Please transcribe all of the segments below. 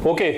Okay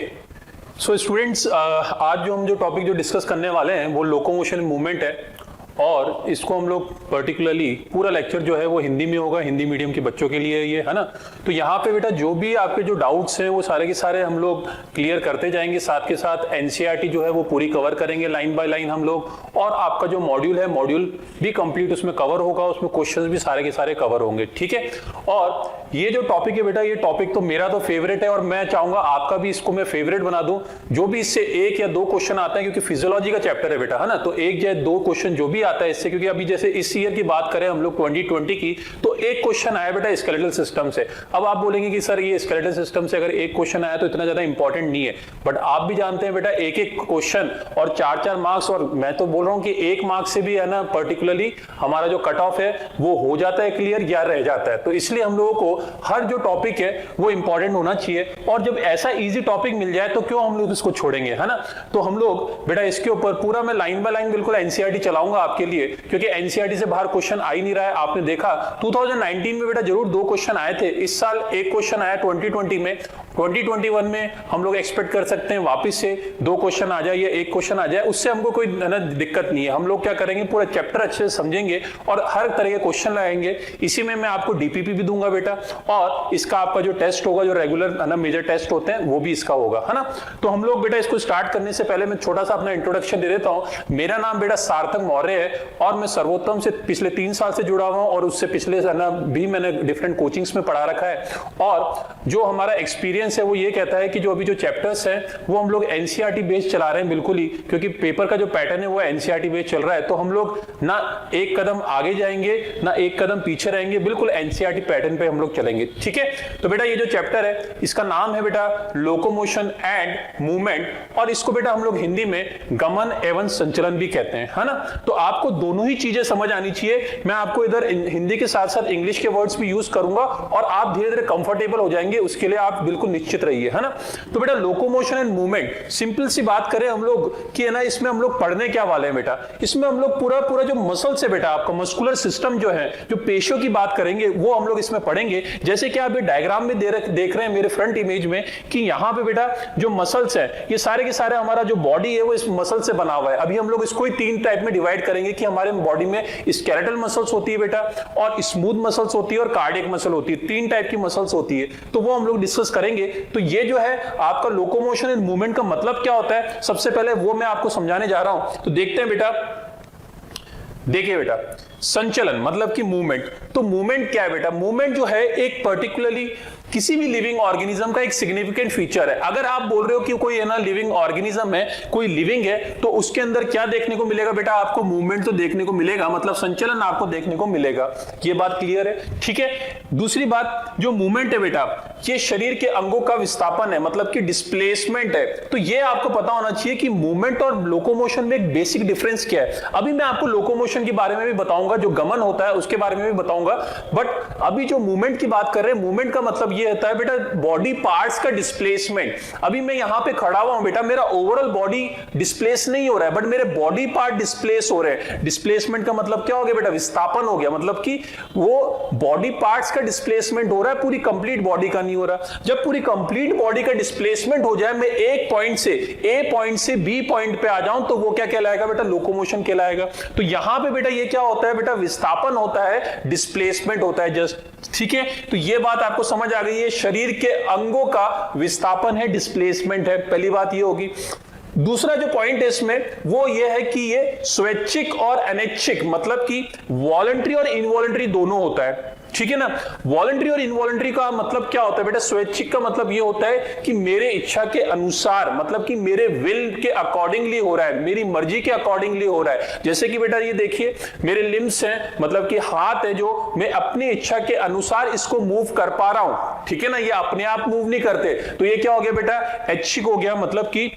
so students, आज जो हम टॉपिक डिस्कस करने वाले हैं वो लोकोमोशन मूवमेंट है और इसको हम लोग पर्टिकुलरली पूरा लेक्चर जो है वो हिंदी में होगा, हिंदी मीडियम के बच्चों के लिए ये है ना। तो यहाँ पे बेटा जो भी आपके जो डाउट्स हैं वो सारे के सारे हम लोग क्लियर करते जाएंगे, साथ के साथ एनसीईआरटी जो है वो पूरी कवर करेंगे लाइन बाय लाइन हम लोग, और आपका जो मॉड्यूल है मॉड्यूल भी कंप्लीट उसमें कवर होगा, उसमें क्वेश्चंस भी सारे के सारे कवर होंगे, ठीक है। और ये जो टॉपिक है बेटा, ये टॉपिक तो मेरा तो फेवरेट है और मैं चाहूंगा आपका भी इसको मैं फेवरेट बना दूं। जो भी इससे एक या दो क्वेश्चन आते हैं, क्योंकि फिजियोलॉजी का चैप्टर है बेटा, है ना, तो एक या दो क्वेश्चन जो भी आता है इससे, क्योंकि अभी जैसे इस ईयर की बात करें हम लोग 2020 की, तो एक क्वेश्चन आया बेटा स्केलेटल सिस्टम से। अब आप बोलेंगे कि सर ये स्केलेटल सिस्टम से अगर एक क्वेश्चन आया तो इतना ज्यादा इंपॉर्टेंट नहीं है, बट आप भी जानते हैं बेटा एक एक क्वेश्चन और 4-4 मार्क्स, और मैं तो बोल रहा हूं कि 1 मार्क्स से भी है ना पर्टिकुलरली हमारा जो कट ऑफ है वो हो जाता है क्लियर या रह जाता है। तो इसलिए हम लोगों को हर जो टॉपिक है वो इंपॉर्टेंट होना चाहिए, और जब ऐसा इजी टॉपिक मिल जाए तो क्यों हम लोग इसको छोड़ेंगे, है ना। तो हम लोग बेटा इसके ऊपर पूरा मैं लाइन बाय लाइन बिल्कुल एनसीईआरटी चलाऊंगा आपके लिए, क्योंकि एनसीईआरटी से बाहर क्वेश्चन आ ही नहीं रहा है। आपने देखा 2019 में बेटा जरूर 2 क्वेश्चन आए थे, इस साल एक क्वेश्चन आया 2020 में, 2021 में हम लोग एक्सपेक्ट कर सकते हैं वापस से 2 क्वेश्चन आ जाए या एक क्वेश्चन आ जाए, उससे हमको कोई दिक्कत नहीं है। हम लोग क्या करेंगे, पूरा चैप्टर अच्छे से समझेंगे और हर तरह के क्वेश्चन लगाएंगे। इसी में मैं आपको डीपीपी भी दूंगा बेटा, और इसका आपका जो टेस्ट होगा, जो रेगुलर ना मेजर टेस्ट होते हैं वो भी इसका होगा, है ना। तो हम लोग बेटा इसको स्टार्ट करने से पहले मैं छोटा सा अपना इंट्रोडक्शन दे देता हूं। मेरा नाम बेटा सार्थक मौर्य है और मैं सर्वोत्तम से पिछले 3 साल से जुड़ा हुआ हूं, और उससे पिछले ना भी मैंने डिफरेंट कोचिंग्स में पढ़ा रखा है। और जो हमारा एक्सपीरियंस है वो ये कहता है कि जो अभी जो चैप्टर्स हैं वो हम लोग एनसीईआरटी बेस्ड चला रहे हैं बिल्कुल ही, क्योंकि पेपर का जो पैटर्न है वो एनसीईआरटी बेस्ड चल रहा है। तो हम लोग ना एक कदम आगे जाएंगे ना एक कदम पीछे रहेंगे, बिल्कुल एनसीईआरटी पैटर्न पे हम लोग चलेंगे, ठीक है। तो बेटा ये जो चैप्टर है इसका नाम है बेटा लोकोमोशन एंड मूवमेंट, और इसको बेटा हम लोग हिंदी में गमन एवं संचलन भी कहते हैं, है ना। तो आपको दोनों ही चीजें समझ आनी चाहिए। मैं आपको इधर हिंदी के साथ साथ इंग्लिश के वर्ड्स भी यूज करूंगा और आप धीरे धीरे कंफर्टेबल हो जाएंगे, उसके लिए आप बिल्कुल निश्चित रहिए, है ना। तो बेटा लोकोमोशन एंड मूवमेंट, सिंपल सी बात करें हम लोग कि है ना, इसमें हम लोग पढ़ने क्या वाले हैं बेटा, इसमें हम लोग पूरा पूरा जो मसल्स है बेटा, आपका मस्कुलर सिस्टम जो है, जो पेशियों की बात करेंगे वो हम लोग इसमें पढ़ेंगे। जैसे कि आप ये डायग्राम में देख रहे हैं मेरे फ्रंट इमेज में कि यहाँ पे बेटा जो मसल्स है ये सारे के सारे हमारा जो बॉडी है वो इस मसल से बना हुआ है। अभी हम लोग इसको ही 3 टाइप में डिवाइड करेंगे कि हमारे बॉडी में स्केलेटल मसल्स होती है बेटा, और स्मूथ मसल्स होती है, और कार्डियक मसल होती है। 3 टाइप की मसल्स होती है, तो वो हम लोग डिस्कस करेंगे। तो ये जो है आपका लोकोमोशन एंड मूवमेंट का मतलब क्या होता है, सबसे पहले वो मैं आपको समझाने जा रहा हूं। तो देखते हैं बेटा, देखिए बेटा संचलन मतलब कि मूवमेंट। तो मूवमेंट क्या है बेटा, मूवमेंट जो है एक पर्टिकुलरली किसी भी लिविंग ऑर्गेनिज्म का एक सिग्निफिकेंट फीचर है। अगर आप बोल रहे हो कि कोई है ना लिविंग ऑर्गेनिज्म है, कोई लिविंग है, तो उसके अंदर क्या देखने को मिलेगा बेटा, आपको मूवमेंट तो देखने को मिलेगा, मतलब संचलन आपको देखने को मिलेगा। ये बात क्लियर है, ठीक है। दूसरी बात, जो मूवमेंट है बेटा ये शरीर के अंगों का विस्थापन है, मतलब कि डिस्प्लेसमेंट है। तो ये आपको पता होना चाहिए कि मूवमेंट और लोकोमोशन में एक बेसिक डिफरेंस क्या है। अभी मैं आपको लोकोमोशन के बारे में भी बताऊंगा, जो गमन होता है उसके बारे में भी बताऊंगा, बट अभी जो मूवमेंट की बात कर रहे हैं, मूवमेंट का मतलब ये होता है बेटा बॉडी पार्ट्स का डिस्प्लेसमेंट। अभी मैं यहां पे खड़ा हुआ हूं बेटा, मेरा ओवरऑल बॉडी डिस्प्लेस नहीं हो रहा है, बट मेरे बॉडी पार्ट डिस्प्लेस हो रहे हैं। डिस्प्लेसमेंट का मतलब क्या हो गया बेटा, विस्थापन हो गया, मतलब कि वो बॉडी पार्ट्स का डिस्प्लेसमेंट हो रहा है, पूरी कंप्लीट बॉडी का नहीं हो रहा। जब पूरी कंप्लीट बॉडी का डिस्प्लेसमेंट हो जाए, मैं एक पॉइंट से ए पॉइंट से बी पॉइंट पे आ जाऊं, तो वो क्या कहलाएगा बेटा, लोकोमोशन कहलाएगा। तो यहां पे बेटा ये क्या होता है बेटा, विस्थापन होता है, डिस्प्लेसमेंट होता है जस्ट, ठीक है। तो ये बात आपको समझ आ गई है, शरीर के अंगों का विस्थापन है, डिस्प्लेसमेंट है, पहली बात ये होगी। दूसरा जो पॉइंट है इसमें वो ये है कि ये स्वैच्छिक और अनैच्छिक, मतलब कि वॉलंटरी और इनवॉलंटरी दोनों होता है, ठीक है ना। वॉलंटरी और इनवॉलंटरी का मतलब क्या होता है बेटा, स्वैच्छिक का मतलब ये होता है कि मेरे इच्छा के अनुसार, मतलब कि मेरे विल के अकॉर्डिंगली हो रहा है, मेरी मर्जी के अकॉर्डिंगली हो रहा है। जैसे कि बेटा ये देखिए मेरे लिम्स हैं, मतलब कि हाथ है, जो मैं अपनी इच्छा के अनुसार इसको मूव कर पा रहा हूं, ठीक है ना, ये अपने आप मूव नहीं करते। तो ये क्या हो गया बेटा, ऐच्छिक हो गया, मतलब कि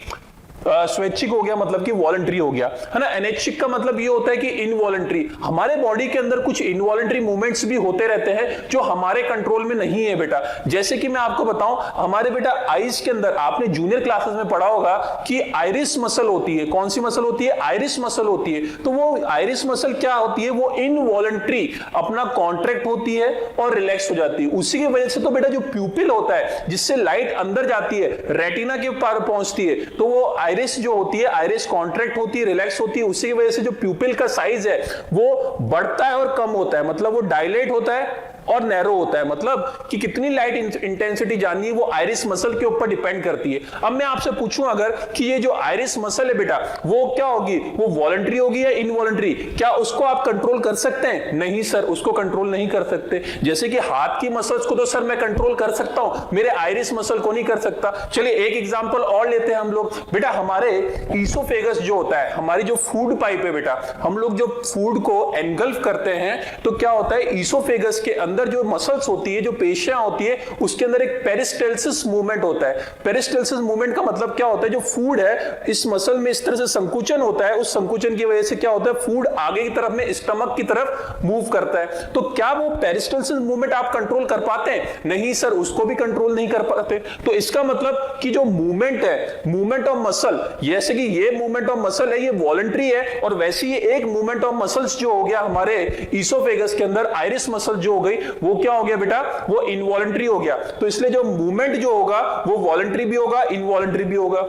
स्वैच्छिक हो गया मतलब कि वॉलंटरी हो गया, है ना। अनैच्छिक का मतलब ये होता है कि इनवॉलंटरी। हमारे बॉडी के अंदर कुछ इनवॉलंटरी मूवमेंट्स भी होते रहते हैं जो हमारे कंट्रोल में नहीं है बेटा। जैसे कि मैं आपको बताऊं, हमारे बेटा आईज के अंदर आपने जूनियर क्लासेस में पढ़ा होगा कि आइरिस मसल होती है। कौन सी मसल होती है? आइरिस मसल होती है। तो वो आइरिस मसल क्या होती है? वो इनवॉलंटरी अपना कॉन्ट्रैक्ट होती है और रिलैक्स हो जाती है। उसी की वजह से तो बेटा जो प्यूपिल होता है जिससे लाइट अंदर जाती है, रेटिना के पार पहुंचती है, तो वो आइरिस जो होती है, आइरिस कॉन्ट्रैक्ट होती है, रिलैक्स होती है। उसी की वजह से जो प्यूपिल का साइज है वो बढ़ता है और कम होता है, मतलब वो डायलेट होता है और नैरो होता है। मतलब कि कितनी लाइट इंटेंसिटी जाननी है वो आइरिस मसल के ऊपर डिपेंड करती है। अब मैं आपसे पूछूं अगर कि ये जो आइरिस मसल है बेटा वो क्या होगी? वो वॉलंटरी होगी या इनवॉलंटरी? क्या उसको आप कंट्रोल कर सकते हैं? नहीं सर, उसको कंट्रोल नहीं कर सकते। जैसे कि हाथ की मसल्स को तो सर मैं कंट्रोल कर सकता हूं, मेरे आइरिस मसल को नहीं कर सकता। चलिए एक एग्जांपल और लेते हैं हम लोग। बेटा हमारे ईसोफेगस जो होता है, हमारी जो फूड पाइप है बेटा, हम लोग जो फूड को एनगल्फ करते हैं तो क्या होता है, ईसोफेगस के अंदर जो मसल्स होती है, जो पेशियां होती है, उसके अंदर एक पेरिस्टेल्सिस मूवमेंट होता है। पेरिस्टेल्सिस मूवमेंट का मतलब क्या होता है? जो फूड है इस मसल में इस तरह से संकुचन होता है, उस संकुचन की वजह से क्या होता है, फूड आगे की तरफ में स्टमक की तरफ मूव करता है। तो क्या वो पेरिस्टेल्सिस मूवमेंट आप कंट्रोल कर पाते हैं? नहीं सर, उसको भी कंट्रोल नहीं कर पाते। तो इसका मतलब कि जो मूवमेंट है, मूवमेंट ऑफ मसल, जैसे कि ये मूवमेंट ऑफ मसल है ये वॉलंटरी है, और वैसे ही एक मूवमेंट ऑफ मसल्स जो हो गया हमारे ईसोफेगस के अंदर, आइरिस मसल जो हो गई, वो क्या हो गया बेटा? वो इनवॉलंटरी हो गया। तो इसलिए जो मूवमेंट जो होगा वो वॉलंटरी भी होगा, इनवॉलंटरी भी होगा।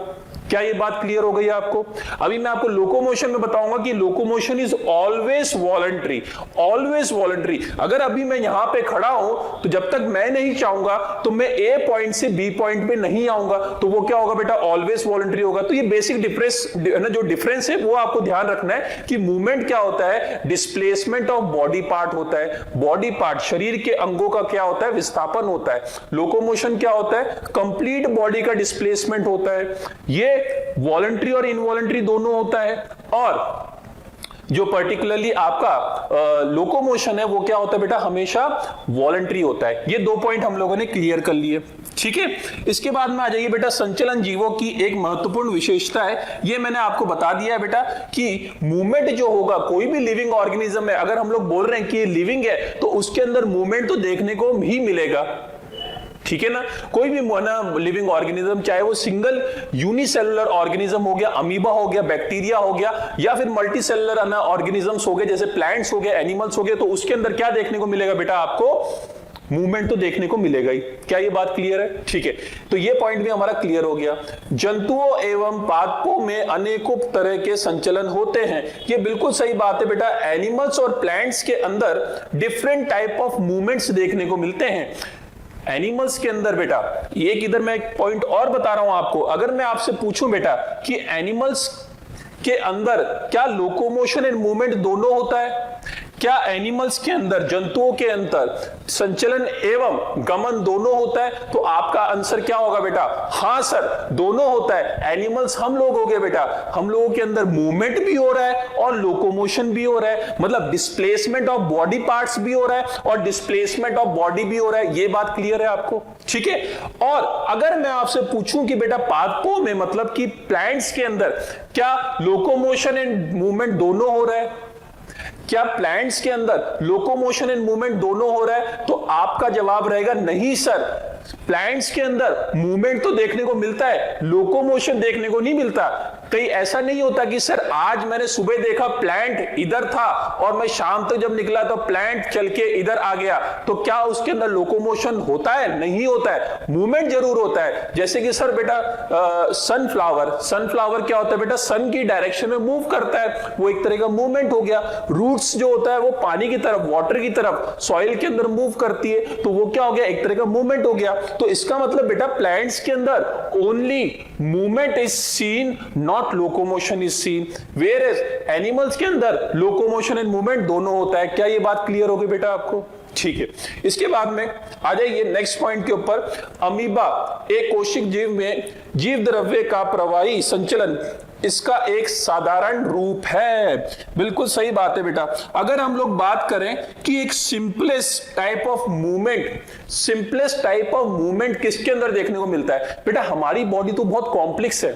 क्या ये बात क्लियर हो गई है आपको? अभी मैं आपको लोकोमोशन में बताऊंगा कि locomotion is always voluntary, always voluntary. अगर अभी मैं यहां पे खड़ा हूं तो जब तक मैं नहीं चाहूंगा तो मैं ए पॉइंट से बी पॉइंट पे नहीं आऊंगा, तो वो क्या होगा बेटा? ऑलवेज वॉलंटरी होगा। तो ये बेसिक डिफरेंस जो डिफरेंस है वो आपको ध्यान रखना है कि मूवमेंट क्या होता है? डिस्प्लेसमेंट ऑफ बॉडी पार्ट होता है। बॉडी पार्ट, शरीर के अंगों का क्या होता है? विस्थापन होता है। लोकोमोशन क्या होता है? कंप्लीट बॉडी का डिस्प्लेसमेंट होता है। ये वॉलंटरी और इनवॉलंटरी दोनों होता है। और जो पर्टिकुलरली आपका लोकोमोशन है वो क्या होता है बेटा? हमेशा वॉलंटरी होता है। ये दो पॉइंट हम लोगों ने क्लियर कर लिए, ठीक है। इसके बाद में आ जाइए बेटा, संचलन जीवों की एक महत्वपूर्ण विशेषता है, ये मैंने आपको बता दिया है बेटा कि मूवमेंट जो होगा, कोई भी लिविंग ऑर्गेनिज्म है, अगर हम लोग बोल रहे हैं कि ये लिविंग है तो उसके अंदर मूवमेंट तो देखने को ही मिलेगा, ठीक है ना। कोई भी लिविंग ऑर्गेनिज्म, चाहे वो सिंगल यूनिसेलुलर ऑर्गेनिज्म हो गया, अमीबा हो गया, बैक्टीरिया हो गया, या फिर मल्टी सेलुलर ऑर्गेनिजम्स हो गए जैसे प्लांट्स हो गए, एनिमल्स हो गए, तो उसके अंदर क्या देखने को मिलेगा बेटा? आपको मूवमेंट तो देखने को मिलेगा ही। क्या ये बात क्लियर है? ठीक है, तो ये पॉइंट भी हमारा क्लियर हो गया। जंतुओं एवं पादपों में अनेकों तरह के संचलन होते हैं, ये बिल्कुल सही बात है बेटा। एनिमल्स और प्लांट्स के अंदर डिफरेंट टाइप ऑफ मूवमेंट्स देखने को मिलते हैं। एनिमल्स के अंदर बेटा, एक इधर मैं एक पॉइंट और बता रहा हूं आपको, अगर मैं आपसे पूछूं बेटा कि एनिमल्स के अंदर क्या लोकोमोशन एंड मूवमेंट दोनों होता है? क्या एनिमल्स के अंदर, जंतुओं के अंदर संचलन एवं गमन दोनों होता है? तो आपका आंसर क्या होगा बेटा? हाँ सर, दोनों होता है। एनिमल्स हम लोग हो गए बेटा, हम लोगों के अंदर मूवमेंट भी हो रहा है और लोकोमोशन भी हो रहा है, मतलब डिस्प्लेसमेंट ऑफ बॉडी पार्ट्स भी हो रहा है और डिस्प्लेसमेंट ऑफ बॉडी भी हो रहा है। ये बात क्लियर है आपको? ठीक है। और अगर मैं आपसे पूछूं कि बेटा पादपों में, मतलब कि प्लांट्स के अंदर क्या लोकोमोशन एंड मूवमेंट दोनों हो रहा है? क्या प्लांट्स के अंदर लोकोमोशन एंड मूवमेंट दोनों हो रहा है? तो आपका जवाब रहेगा नहीं सर, प्लांट्स के अंदर मूवमेंट तो देखने को मिलता है, लोकोमोशन देखने को नहीं मिलता। कहीं ऐसा नहीं होता कि सर आज मैंने सुबह देखा प्लांट इधर था और मैं शाम तक जब निकला तो प्लांट चल के इधर आ गया, तो क्या उसके अंदर लोकोमोशन होता है? नहीं होता है, मूवमेंट जरूर होता है। जैसे कि सर बेटा सनफ्लावर क्या होता है बेटा? सन की डायरेक्शन में मूव करता है, वो एक तरह का मूवमेंट हो गया। रूट्स जो होता है वो पानी की तरफ, वाटर की तरफ, सॉइल के अंदर मूव करती है, तो वो क्या हो गया? एक तरह का मूवमेंट हो गया। तो इसका मतलब बेटा प्लांट्स के अंदर only movement is seen, not locomotion is seen, whereas animals के अंदर लोकोमोशन एंड मूवमेंट दोनों होता है। क्या ये बात क्लियर होगी बेटा आपको? ठीक है। इसके बाद में आ जाइए नेक्स्ट पॉइंट के ऊपर। अमीबा एक कोशिक जीव में जीव द्रव्य का प्रवाही संचलन इसका एक साधारण रूप है। बिल्कुल सही बात है बेटा। अगर हम लोग बात करें कि एक सिंपलेस्ट टाइप ऑफ मूवमेंट किसके अंदर देखने को मिलता है? बेटा हमारी बॉडी तो बहुत कॉम्प्लेक्स है,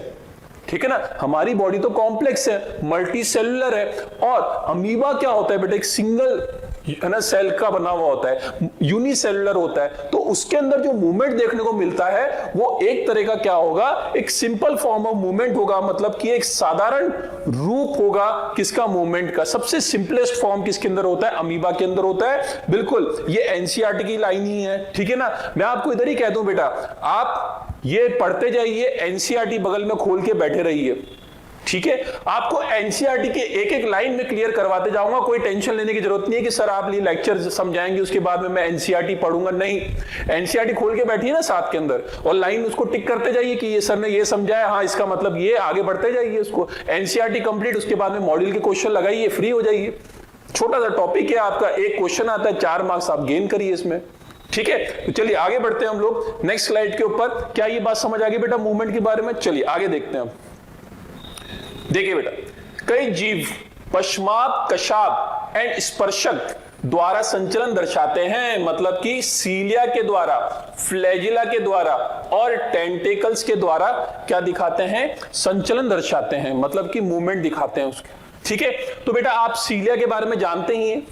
ठीक है ना। हमारी बॉडी तो कॉम्प्लेक्स है, मल्टी सेलुलर है, और अमीबा क्या होता है बेटा, एक सिंगल है ना सेल का बना हुआ होता है, यूनिसेलुलर होता है। तो उसके अंदर जो मूवमेंट देखने को मिलता है वो एक तरह का क्या होगा, एक सिंपल फॉर्म ऑफ मूवमेंट होगा, मतलब कि एक साधारण रूप होगा किसका, मूवमेंट का। सबसे सिंपलेस्ट फॉर्म किसके अंदर होता है, अमीबा के अंदर होता है। बिल्कुल ये एनसीईआरटी की लाइन ही है, ठीक है ना। मैं आपको इधर ही कह दूं बेटा, आप ये पढ़ते जाइए, एनसीईआरटी बगल में खोल के बैठे रहिए, ठीक है। आपको एनसीईआरटी के एक एक लाइन में क्लियर करवाते जाऊंगा, कोई टेंशन लेने की जरूरत नहीं है कि सर आप ये लेक्चर समझाएंगे उसके बाद में मैं एनसीईआरटी पढ़ूंगा, नहीं। एनसीईआरटी खोल के बैठिए ना साथ के अंदर, और लाइन उसको टिक करते जाइए कि ये सर ने ये समझाया, हाँ इसका मतलब ये, आगे बढ़ते जाइए उसको। एनसीईआरटी कंप्लीट, उसके बाद में मॉड्यूल के क्वेश्चन लगाइए, फ्री हो जाइए। छोटा सा टॉपिक है आपका, एक क्वेश्चन आता है, 4 मार्क्स आप गेन करिए इसमें, ठीक है। तो चलिए आगे बढ़ते हैं हम लोग नेक्स्ट स्लाइड के ऊपर। क्या ये बात समझ आ गई बेटा मूवमेंट के बारे में? चलिए आगे देखते हैं। देखिए बेटा, कई जीव पश्चात, कशाप एंड स्पर्शक द्वारा संचलन दर्शाते हैं, मतलब कि सीलिया के द्वारा, फ्लैजिला के द्वारा और टेंटेकल्स के द्वारा क्या दिखाते हैं, संचलन दर्शाते हैं, मतलब कि मूवमेंट दिखाते हैं उसके, ठीक है। तो बेटा आप सीलिया के बारे में जानते ही हैं।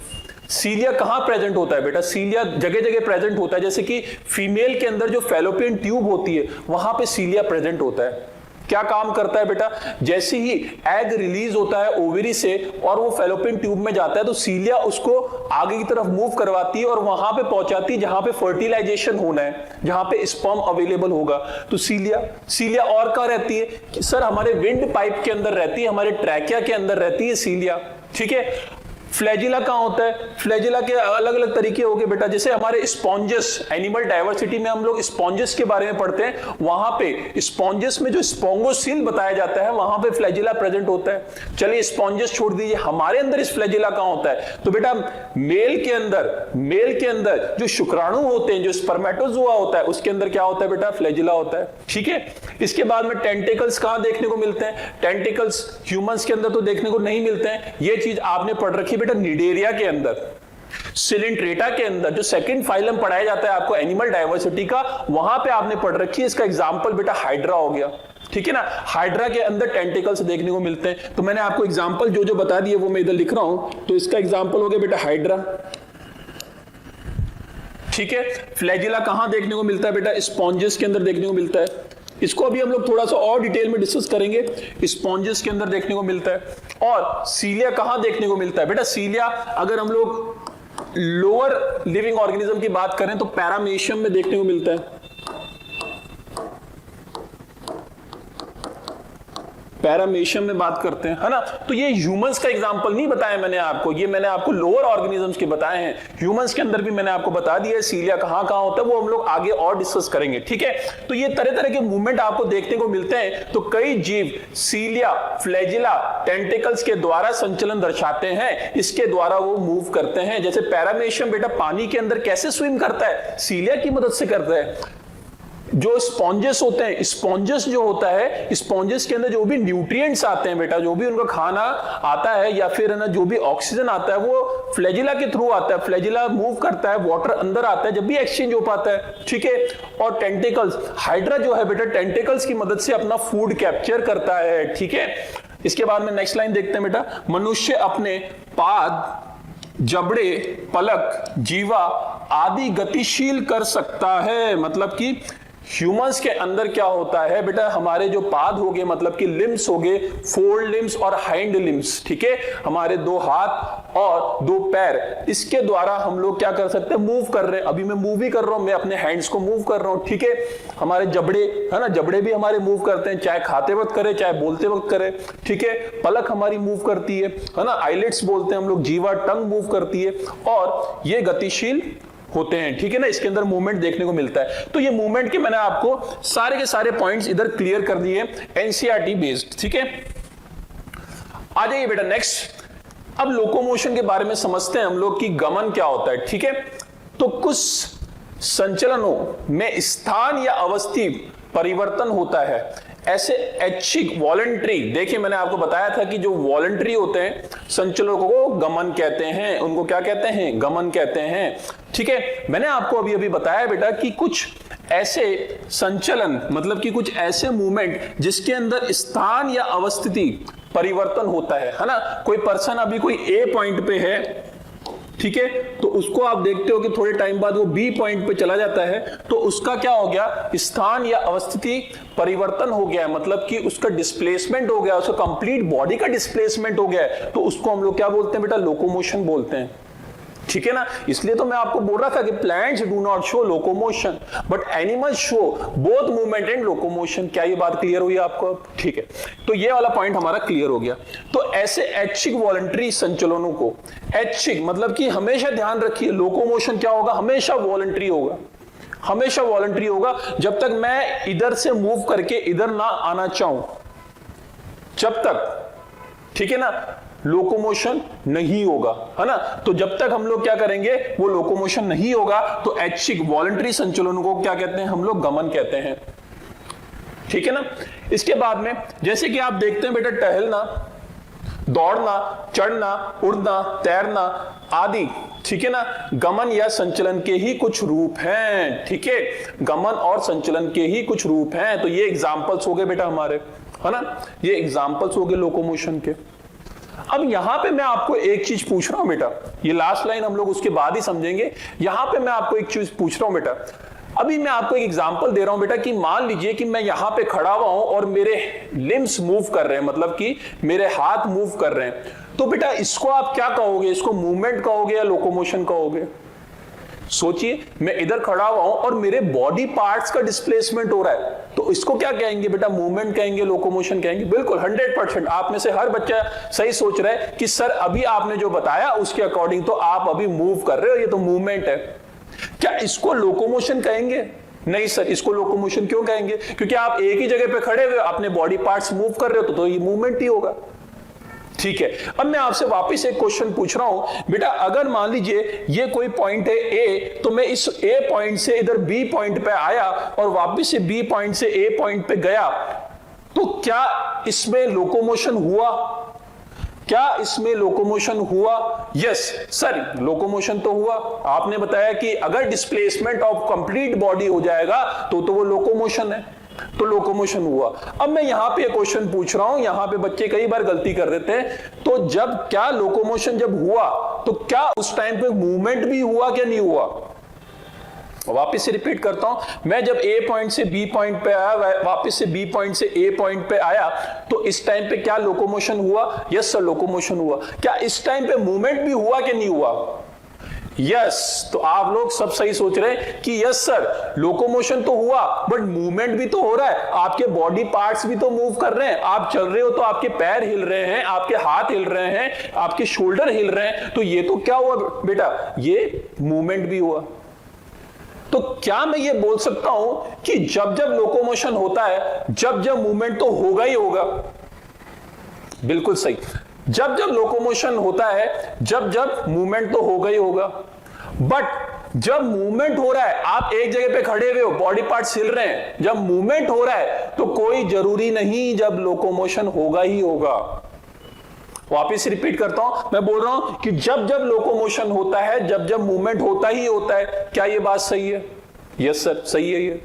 सीलिया कहां प्रेजेंट होता है बेटा, सीलिया जगह जगह प्रेजेंट होता है। जैसे कि फीमेल के अंदर जो फैलोपियन ट्यूब होती है वहां पे सीलिया प्रेजेंट होता है। क्या काम करता है बेटा, जैसे ही एग रिलीज होता है ओवरी से और वो फैलोपियन ट्यूब में जाता है तो सीलिया उसको आगे की तरफ मूव करवाती है और वहां पे पहुंचाती है जहां पे फर्टिलाइजेशन होना है, जहां पे स्पर्म अवेलेबल होगा। तो सीलिया और कहां रहती है कि सर हमारे विंड पाइप के अंदर रहती है, हमारे ट्रैकिया के अंदर रहती है सीलिया, ठीक है। फ्लैजिला कहां होता है, फ्लैजिला के अलग अलग तरीके हो गए बेटा। जैसे हमारे स्पॉन्जेस, एनिमल डाइवर्सिटी में हम लोग स्पॉन्जेस के बारे में पढ़ते हैं, वहां पे स्पॉन्जेस में जो स्पोंगोसील बताया जाता है वहां पे फ्लैजिला प्रेजेंट होता है। चलिए स्पॉन्जेस छोड़ दीजिए, हमारे अंदर इस फ्लैजिला कहां होता है, तो बेटा मेल के अंदर जो शुक्राणु होते हैं, जो स्पर्मेटोजोआ होता है उसके अंदर क्या होता है बेटा, फ्लैजिला होता है, ठीक है। इसके बाद में टेंटिकल्स कहां देखने को मिलते हैं, टेंटिकल्स ह्यूमंस के अंदर तो देखने को नहीं मिलते हैं, ये चीज आपने पढ़ रखी बेटा निडेरिया के अंदर, सिलिंट्रेटा के अंदर, जो सेकंड फाइलम पढ़ाया जाता है आपको एनिमल डाइवर्सिटी का, वहां पे आपने पढ़ रखी है। इसका एग्जांपल बेटा हाइड्रा हो गया, ठीक है ना। हाइड्रा के अंदर टेंटिकल्स देखने को मिलते हैं। तो मैंने आपको एग्जांपल जो जो बता दिए वो मैं इधर लिख रहा हूं। तो इसका एग्जांपल हो गया बेटा हाइड्रा, ठीक है। फ्लैजिला कहां देखने को मिलता है बेटा, स्पॉन्जेस के अंदर देखने को मिलता है। इसको अभी हम लोग थोड़ा सा और डिटेल में डिस्कस करेंगे। स्पॉन्जेस के अंदर देखने को मिलता है। और सीलिया कहां देखने को मिलता है बेटा, सीलिया अगर हम लोग लोअर लिविंग ऑर्गेनिज्म की बात करें तो पैरामेशियम में देखने को मिलता है। पैरामेशियम में बात करते हैं, है ना। तो ये ह्यूमंस का एग्जांपल नहीं बताया मैंने आपको, ये मैंने आपको लोअर ऑर्गेनिजम्स के बताए हैं। ह्यूमंस के अंदर भी मैंने आपको बता दिया है सीलिया कहां कहां होता है, वो हम लोग आगे और डिस्कस करेंगे, ठीक है। तो ये तरह तरह के मूवमेंट आपको देखने को मिलते हैं। तो कई जीव सीलिया, फ्लैजिला, टेंटिकल्स के द्वारा संचलन दर्शाते हैं, इसके द्वारा वो मूव करते हैं। जैसे पैरामेशियम बेटा पानी के अंदर कैसे स्विम करता है, सीलिया की मदद से करता है। जो स्पॉन्जेस होते हैं, स्पॉन्जेस जो होता है, स्पॉन्जेस के अंदर जो भी न्यूट्रिएंट्स आते हैं बेटा, जो भी उनका खाना आता है या फिर है ना जो भी ऑक्सीजन आता है वो फ्लैजिला के थ्रू आता है। फ्लैजिला मूव करता है, वाटर अंदर आता है, जब भी एक्सचेंज हो पाता है, ठीक है। और टेंटिकल्स, हाइड्रा जो है बेटा टेंटिकल्स की मदद से अपना फूड कैप्चर करता है, ठीक है। इसके बाद में नेक्स्ट लाइन देखते हैं बेटा, मनुष्य अपने पाद, जबड़े, पलक, जीवा आदि गतिशील कर सकता है। मतलब कि ह्यूमंस के अंदर क्या होता है बेटा, हमारे जो पाद हो गए मतलब कि लिम्स हो गए, फोर लिम्स और हाइंड लिम्स, ठीक है। हमारे 2 हाथ और 2 पैर, इसके द्वारा हम लोग क्या कर सकते हैं, मूव कर रहे हैं। अभी मैं मूव ही कर रहा हूं, मैं अपने हैंड्स को मूव कर रहा हूं, ठीक है। हमारे जबड़े है ना, जबड़े भी हमारे मूव करते हैं, चाहे खाते वक्त करे चाहे बोलते वक्त करे, ठीक है। पलक हमारी मूव करती है ना, आईलिड्स बोलते हैं हम लोग, जीवा टंग मूव करती है और ये गतिशील होते हैं, ठीक है ना। इसके अंदर मूवमेंट देखने को मिलता है। तो ये मूवमेंट के मैंने आपको सारे के सारे पॉइंट्स इधर क्लियर कर दिए एनसीईआरटी बेस्ड, ठीक है। आ जाइए बेटा नेक्स्ट, अब लोकोमोशन के बारे में समझते हैं हम लोग कि गमन क्या होता है, ठीक है। तो कुछ संचलनों में स्थान या अवस्थी परिवर्तन होता है। ऐसे ऐच्छिक वॉलंटरी, देखिए मैंने आपको बताया था कि जो वॉलंटरी होते हैं संचलनों को गमन कहते हैं, उनको क्या कहते हैं, गमन कहते हैं, ठीक है। मैंने आपको अभी अभी बताया बेटा कि कुछ ऐसे संचलन मतलब कि कुछ ऐसे मूवमेंट जिसके अंदर स्थान या अवस्थिति परिवर्तन होता है ना। कोई पर्सन अभी कोई ए पॉइंट पे है, ठीक है, तो उसको आप देखते हो कि थोड़े टाइम बाद वो बी पॉइंट पे चला जाता है, तो उसका क्या हो गया, स्थान या अवस्थिति परिवर्तन हो गया है, मतलब कि उसका डिस्प्लेसमेंट हो गया, उसका कंप्लीट बॉडी का डिस्प्लेसमेंट हो गया है, तो उसको हम लोग क्या बोलते हैं बेटा, लोकोमोशन बोलते हैं, ठीक है ना। इसलिए तो मैं आपको बोल रहा था कि plants do not show locomotion but animals show both movement and locomotion. क्या ये बात क्लियर हुई आपको? ठीक है, तो ये वाला पॉइंट हमारा क्लियर हो गया। तो ऐसे ऐच्छिक वॉलंटरी संचलनों को, ऐच्छिक मतलब कि हमेशा ध्यान रखिए लोकोमोशन क्या होगा, हमेशा वॉलंटरी होगा, हमेशा वॉलंटरी होगा जब तक मैं इधर से मूव करके इधर ना आना चाहूं, जब तक, ठीक है ना, लोकोमोशन नहीं होगा, है ना। तो जब तक हम लोग क्या करेंगे, वो लोकोमोशन नहीं होगा, तो ऐच्छिक वॉलंटरी संचलन को क्या कहते हैं हम लोग, गमन कहते हैं, ठीक है ना। इसके बाद में जैसे कि आप देखते हैं बेटा, टहलना, दौड़ना, चढ़ना, उड़ना, तैरना आदि, ठीक है ना, गमन या संचलन के ही कुछ रूप हैं, ठीक है, गमन और संचलन के ही कुछ रूप हैं। तो ये एग्जाम्पल्स हो गए बेटा हमारे, है ना, ये एग्जाम्पल्स हो गए लोकोमोशन के। अब यहां पे मैं आपको एक चीज पूछ रहा हूं बेटा, ये लास्ट लाइन हम लोग उसके बाद ही समझेंगे। यहां पे मैं आपको एक चीज पूछ रहा हूं बेटा, अभी मैं आपको एक एग्जांपल दे रहा हूं बेटा कि मान लीजिए कि मैं यहां पे खड़ा हुआ हूं और मेरे लिम्स मूव कर रहे हैं, मतलब कि मेरे हाथ मूव कर रहे हैं, तो बेटा इसको आप क्या कहोगे, इसको मूवमेंट कहोगे या लोकोमोशन कहोगे? सोचिए, मैं इधर खड़ा हुआ हूं और मेरे बॉडी पार्ट्स का डिस्प्लेसमेंट हो रहा है, तो इसको क्या कहेंगे बेटा, मूवमेंट कहेंगे, लोकोमोशन कहेंगे? बिल्कुल 100% आप में से हर बच्चा सही सोच रहा है कि सर अभी आपने जो बताया उसके अकॉर्डिंग तो आप अभी मूव कर रहे हो, ये तो मूवमेंट है। क्या इसको लोकोमोशन कहेंगे? नहीं सर, इसको लोकोमोशन क्यों कहेंगे? क्योंकि आप एक ही जगह पे खड़े हुए अपने बॉडी पार्ट्स मूव कर रहे हो, तो ये मूवमेंट ही होगा, ठीक है। अब मैं आपसे वापस एक क्वेश्चन पूछ रहा हूं बेटा, अगर मान लीजिए ये कोई पॉइंट है ए, तो मैं इस ए पॉइंट से इधर बी पॉइंट पे आया और वापस से बी पॉइंट से ए पॉइंट पे गया, तो क्या इसमें लोकोमोशन हुआ? क्या इसमें लोकोमोशन हुआ? यस सर, लोकोमोशन तो हुआ। आपने बताया कि अगर डिस्प्लेसमेंट ऑफ कंप्लीट बॉडी हो जाएगा तो वो लोकोमोशन है, तो लोकोमोशन हुआ। अब मैं यहां पे क्वेश्चन पूछ रहा हूं, यहां पे बच्चे कई बार गलती कर देते हैं, तो जब क्या लोकोमोशन जब हुआ तो क्या उस टाइम पे मूवमेंट भी हुआ क्या नहीं हुआ? वापस से रिपीट करता हूं, मैं जब ए पॉइंट से बी पॉइंट पे आया, वापस से बी पॉइंट से ए पॉइंट पे आया, तो इस टाइम पे क्या लोकोमोशन हुआ? यस सर, लोकोमोशन हुआ। क्या इस टाइम पे मूवमेंट भी हुआ कि नहीं हुआ? यस, तो आप लोग सब सही सोच रहे हैं कि यस सर, लोकोमोशन तो हुआ बट मूवमेंट भी तो हो रहा है, आपके बॉडी पार्ट्स भी तो मूव कर रहे हैं, आप चल रहे हो तो आपके पैर हिल रहे हैं, आपके हाथ हिल रहे हैं, आपके शोल्डर हिल रहे हैं, तो ये तो क्या हुआ बेटा, ये मूवमेंट भी हुआ। तो क्या मैं ये बोल सकता हूं कि जब जब लोकोमोशन होता है, जब जब मूवमेंट तो होगा ही होगा? बिल्कुल सही, जब जब लोकोमोशन होता है, जब जब मूवमेंट तो होगा ही होगा। बट जब मूवमेंट हो रहा है, आप एक जगह पे खड़े हुए हो, बॉडी पार्ट्स हिल रहे हैं, जब मूवमेंट हो रहा है तो कोई जरूरी नहीं जब लोकोमोशन होगा ही होगा। वापिस रिपीट करता हूं, मैं बोल रहा हूं कि जब जब लोकोमोशन होता है, जब जब मूवमेंट होता ही होता है। क्या ये बात सही है? यस सर, सही है ये।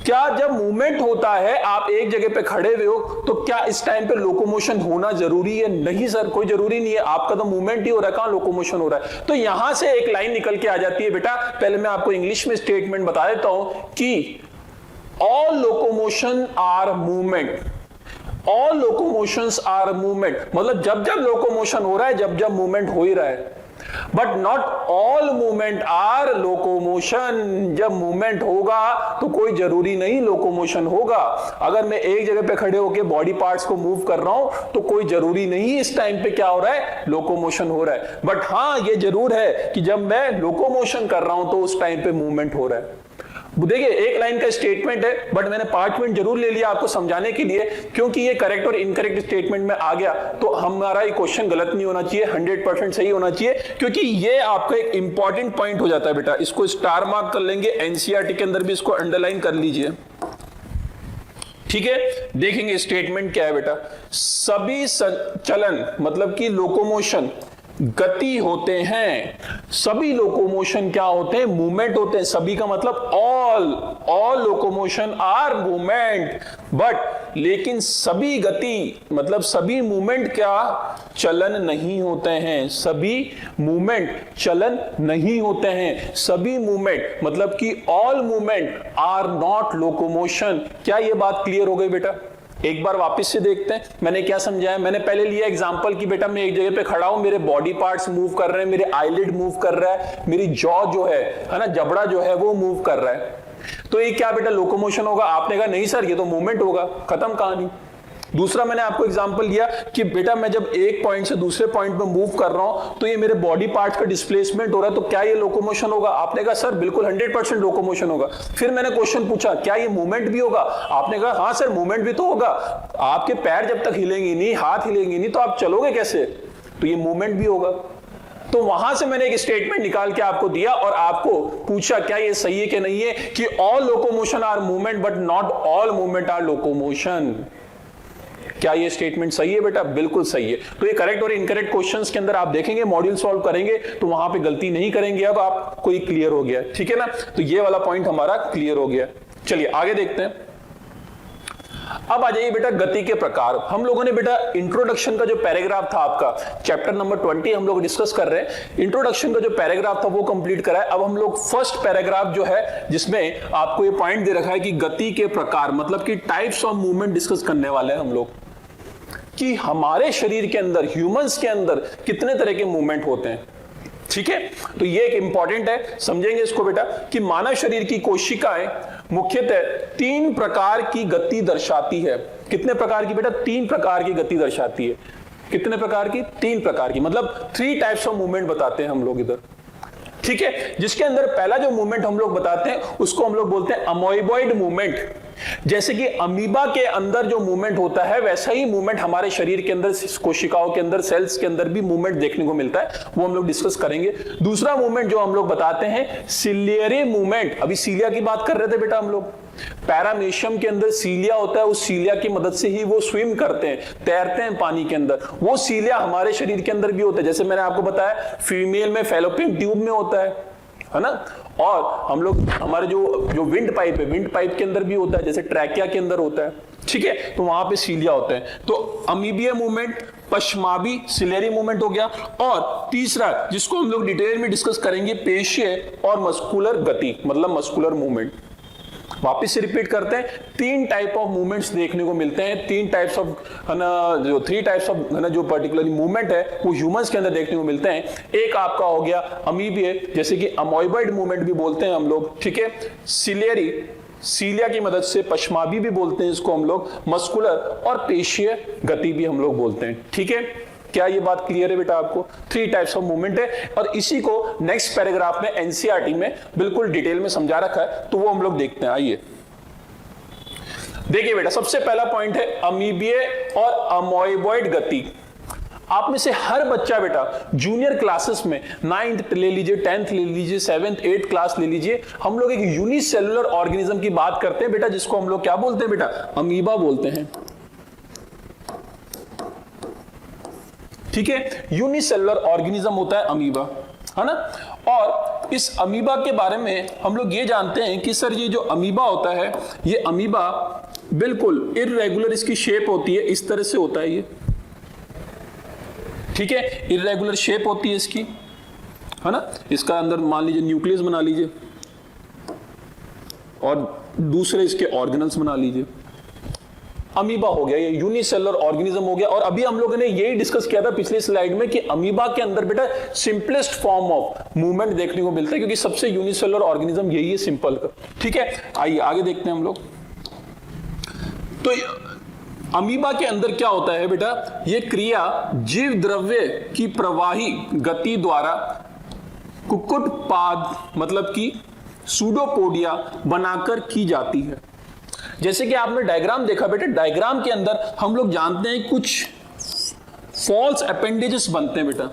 क्या जब मूवमेंट होता है, आप एक जगह पे खड़े हुए हो, तो क्या इस टाइम पे लोकोमोशन होना जरूरी है? नहीं सर, कोई जरूरी नहीं है, आपका तो मूवमेंट ही हो रहा है, कहां लोकोमोशन हो रहा है? तो यहां से एक लाइन निकल के आ जाती है बेटा, पहले मैं आपको इंग्लिश में स्टेटमेंट बता देता हूं कि all locomotion are movement, all locomotions are movement, मतलब जब जब लोकोमोशन हो रहा है, जब जब मूवमेंट हो ही रहा है। But not all movement are locomotion, जब मूवमेंट होगा तो कोई जरूरी नहीं लोकोमोशन होगा। अगर मैं एक जगह पे खड़े होकर बॉडी पार्ट्स को मूव कर रहा हूं तो कोई जरूरी नहीं इस टाइम पे क्या हो रहा है, लोकोमोशन हो रहा है। बट हां, ये जरूर है कि जब मैं लोकोमोशन कर रहा हूं तो उस टाइम पे मूवमेंट हो रहा है। देखिए, एक लाइन का स्टेटमेंट है बट मैंने 5 मिनट जरूर ले लिया आपको समझाने के लिए, क्योंकि ये करेक्ट और इनकरेक्ट स्टेटमेट में आ गया तो हमारा ये क्वेश्चन गलत नहीं होना चाहिए, 100% सही होना चाहिए, क्योंकि ये आपका एक इंपॉर्टेंट पॉइंट हो जाता है बेटा। इसको स्टार मार्क कर लेंगे, एनसीईआरटी के अंदर भी इसको अंडरलाइन कर लीजिए, ठीक है। देखेंगे स्टेटमेंट क्या है बेटा, सभी संचलन मतलब कि लोकोमोशन गति होते हैं, सभी लोकोमोशन क्या होते हैं, मूवमेंट होते हैं। सभी का मतलब all locomotion are movement, but लेकिन सभी गति मतलब सभी मूवमेंट क्या, चलन नहीं होते हैं। सभी मूवमेंट चलन नहीं होते हैं। सभी मूवमेंट मतलब कि all movement are not locomotion. क्या ये बात क्लियर हो गई बेटा? एक बार वापस से देखते हैं मैंने क्या समझाया। मैंने पहले लिया एग्जांपल कि बेटा मैं एक जगह पे खड़ा हूं, मेरे बॉडी पार्ट्स मूव कर रहे हैं, मेरे आईलिड मूव कर रहा है, मेरी जॉ जो है ना, जबड़ा जो है वो मूव कर रहा है। तो ये क्या बेटा लोकोमोशन होगा? आपने कहा नहीं सर ये तो मूवमेंट होगा, खत्म कहानी। दूसरा मैंने आपको एग्जांपल दिया कि बेटा मैं जब एक पॉइंट से दूसरे पॉइंट पे मूव कर रहा हूं तो ये मेरे बॉडी पार्ट्स का डिस्प्लेसमेंट हो रहा है, तो क्या ये लोकोमोशन होगा? आपने कहा सर बिल्कुल 100% लोकोमोशन होगा। फिर मैंने क्वेश्चन पूछा क्या ये मूवमेंट भी होगा? आपने कहा हाँ सर मूवमेंट भी तो होगा। आपके पैर जब तक हिलेंगे नहीं, हाथ हिलेंगे नहीं, तो आप चलोगे कैसे? तो ये मूवमेंट भी होगा। तो वहां से मैंने एक स्टेटमेंट निकाल के आपको दिया और आपको पूछा क्या ये सही है कि नहीं है, कि all locomotion are movement but not all movement are locomotion. क्या ये स्टेटमेंट सही है बेटा? बिल्कुल सही है। तो ये करेक्ट और इनकरेक्ट क्वेश्चंस के अंदर आप देखेंगे, मॉड्यूल सॉल्व करेंगे तो वहां पे गलती नहीं करेंगे। अब आपको ये क्लियर हो गया, ठीक है ना? तो ये वाला पॉइंट हमारा क्लियर हो गया। चलिए आगे देखते हैं। अब आ जाइए बेटा गति के प्रकार। हम लोगों ने बेटा इंट्रोडक्शन का जो पैराग्राफ था आपका, चैप्टर नंबर 20 हम लोग डिस्कस कर रहे हैं। इंट्रोडक्शन का जो पैराग्राफ था वो कंप्लीट करा है। अब हम लोग फर्स्ट पैराग्राफ जो है जिसमें आपको ये पॉइंट दे रखा है कि गति के प्रकार मतलब कि टाइप्स ऑफ मूवमेंट डिस्कस करने वाले हैं हम लोग, कि हमारे शरीर के अंदर, ह्यूमंस के अंदर कितने तरह के मूवमेंट होते हैं। ठीक है, तो ये एक इंपॉर्टेंट है, समझेंगे इसको बेटा, कि मानव शरीर की कोशिकाएं मुख्यतः 3 प्रकार की गति दर्शाती है। कितने प्रकार की बेटा? 3 प्रकार की गति दर्शाती है। कितने प्रकार की? 3 प्रकार की, मतलब 3 टाइप्स ऑफ मूवमेंट बताते हैं हम लोग इधर। ठीक है, जिसके अंदर पहला जो मूवमेंट हम लोग बताते हैं उसको हम लोग बोलते हैं अमोइबॉइड मूवमेंट। जैसे कि अमीबा के अंदर जो मूवमेंट होता है वैसा ही मूवमेंट हमारे शरीर के अंदर, कोशिकाओं के अंदर, सेल्स के अंदर भी मूवमेंट देखने को मिलता है, वो हम लोग डिस्कस करेंगे। दूसरा मूवमेंट जो हम लोग बताते हैं सिलियरी मूवमेंट। अभी सीलिया की बात कर रहे थे बेटा हम लोग। पैरामीशियम के अंदर सीलिया होता है, उस सीलिया की मदद से ही वो स्विम करते हैं, तैरते हैं पानी के अंदर। वो सीलिया हमारे शरीर के अंदर भी होता है। जैसे मैंने आपको बताया फीमेल में फैलोपियन ट्यूब में होता है ना, और हम लोग हमारे जो विंड पाइप है, विंड पाइप के अंदर भी होता है, जैसे ट्रैकिया के अंदर होता है। ठीक है, तो वहां पे सीलिया होते हैं। तो अमीबिया मूवमेंट, पश्माबी, सिलेरी मूवमेंट हो गया। और तीसरा जिसको हम लोग डिटेल में डिस्कस करेंगे, पेशीय और मस्कुलर गति मतलब मस्कुलर मूवमेंट। वापिस से रिपीट करते हैं, 3 टाइप ऑफ मूवमेंट्स देखने को मिलते हैं। 3 टाइप्स ऑफ जो 3 टाइप्स ऑफ जो पर्टिकुलरली मूवमेंट है वो ह्यूमंस के अंदर देखने को मिलते हैं। एक आपका हो गया अमीबिया, जैसे कि अमोइबॉइड मूवमेंट भी बोलते हैं हम लोग। ठीक है, सिलेरी, सीलिया की मदद से, पश्माबी भी बोलते हैं इसको हम लोग, मस्कुलर और पेशीय गति भी हम लोग बोलते हैं। ठीक है, क्या ये बात क्लियर है बेटा आपको? 3 टाइप्स ऑफ मूवमेंट है और इसी को नेक्स्ट पैराग्राफ में एनसीईआरटी में बिल्कुल डिटेल में समझा रखा है, तो वो हम लोग देखते हैं। आइए देखिए बेटा, सबसे पहला पॉइंट है अमीबिया और अमोइबॉइड गति। आप में से हर बच्चा बेटा जूनियर क्लासेस में 9th ले लीजिए, 10th ले लीजिए, 7th 8th क्लास ले लीजिए, हम लोग एक यूनिसेलुलर ऑर्गेनिज्म की बात करते हैं बेटा, जिसको हम लोग क्या बोलते हैं बेटा? अमीबा बोलते हैं। ठीक है, यूनिसेलुलर ऑर्गेनिज्म होता है अमीबा, है ना। और इस अमीबा के बारे में हम लोग ये जानते हैं कि सर ये जो अमीबा होता है, ये अमीबा बिल्कुल इर्रेगुलर इसकी शेप होती है, इस तरह से होता है ये। ठीक है, इर्रेगुलर शेप होती है इसकी, है ना। इसका अंदर मान लीजिए न्यूक्लियस बना लीजिए और दूसरे इसके ऑर्गेनल्स बना लीजिए। अमीबा हो गया, ये यूनिसेलुलर ऑर्गेनिज्म हो गया। और अभी हम लोगों ने यही डिस्कस किया था पिछली स्लाइड में कि अमीबा के अंदर बेटा सिंपलेस्ट फॉर्म ऑफ मूवमेंट देखने को मिलता है, क्योंकि सबसे यूनिसेलुलर ऑर्गेनिज्म यही है, सिंपल का। ठीक है, आइए आगे देखते हैं हम लोग। तो अमीबा के अंदर क्या होता है बेटा? ये क्रिया जीव द्रव्य की प्रवाही गति द्वारा कुक्कुट पाद मतलब कि सूडोपोडिया बनाकर की जाती है। जैसे कि आपने डायग्राम देखा बेटा, डायग्राम के अंदर हम लोग जानते हैं कुछ फॉल्स अपेंडेजेस बनते हैं बेटा।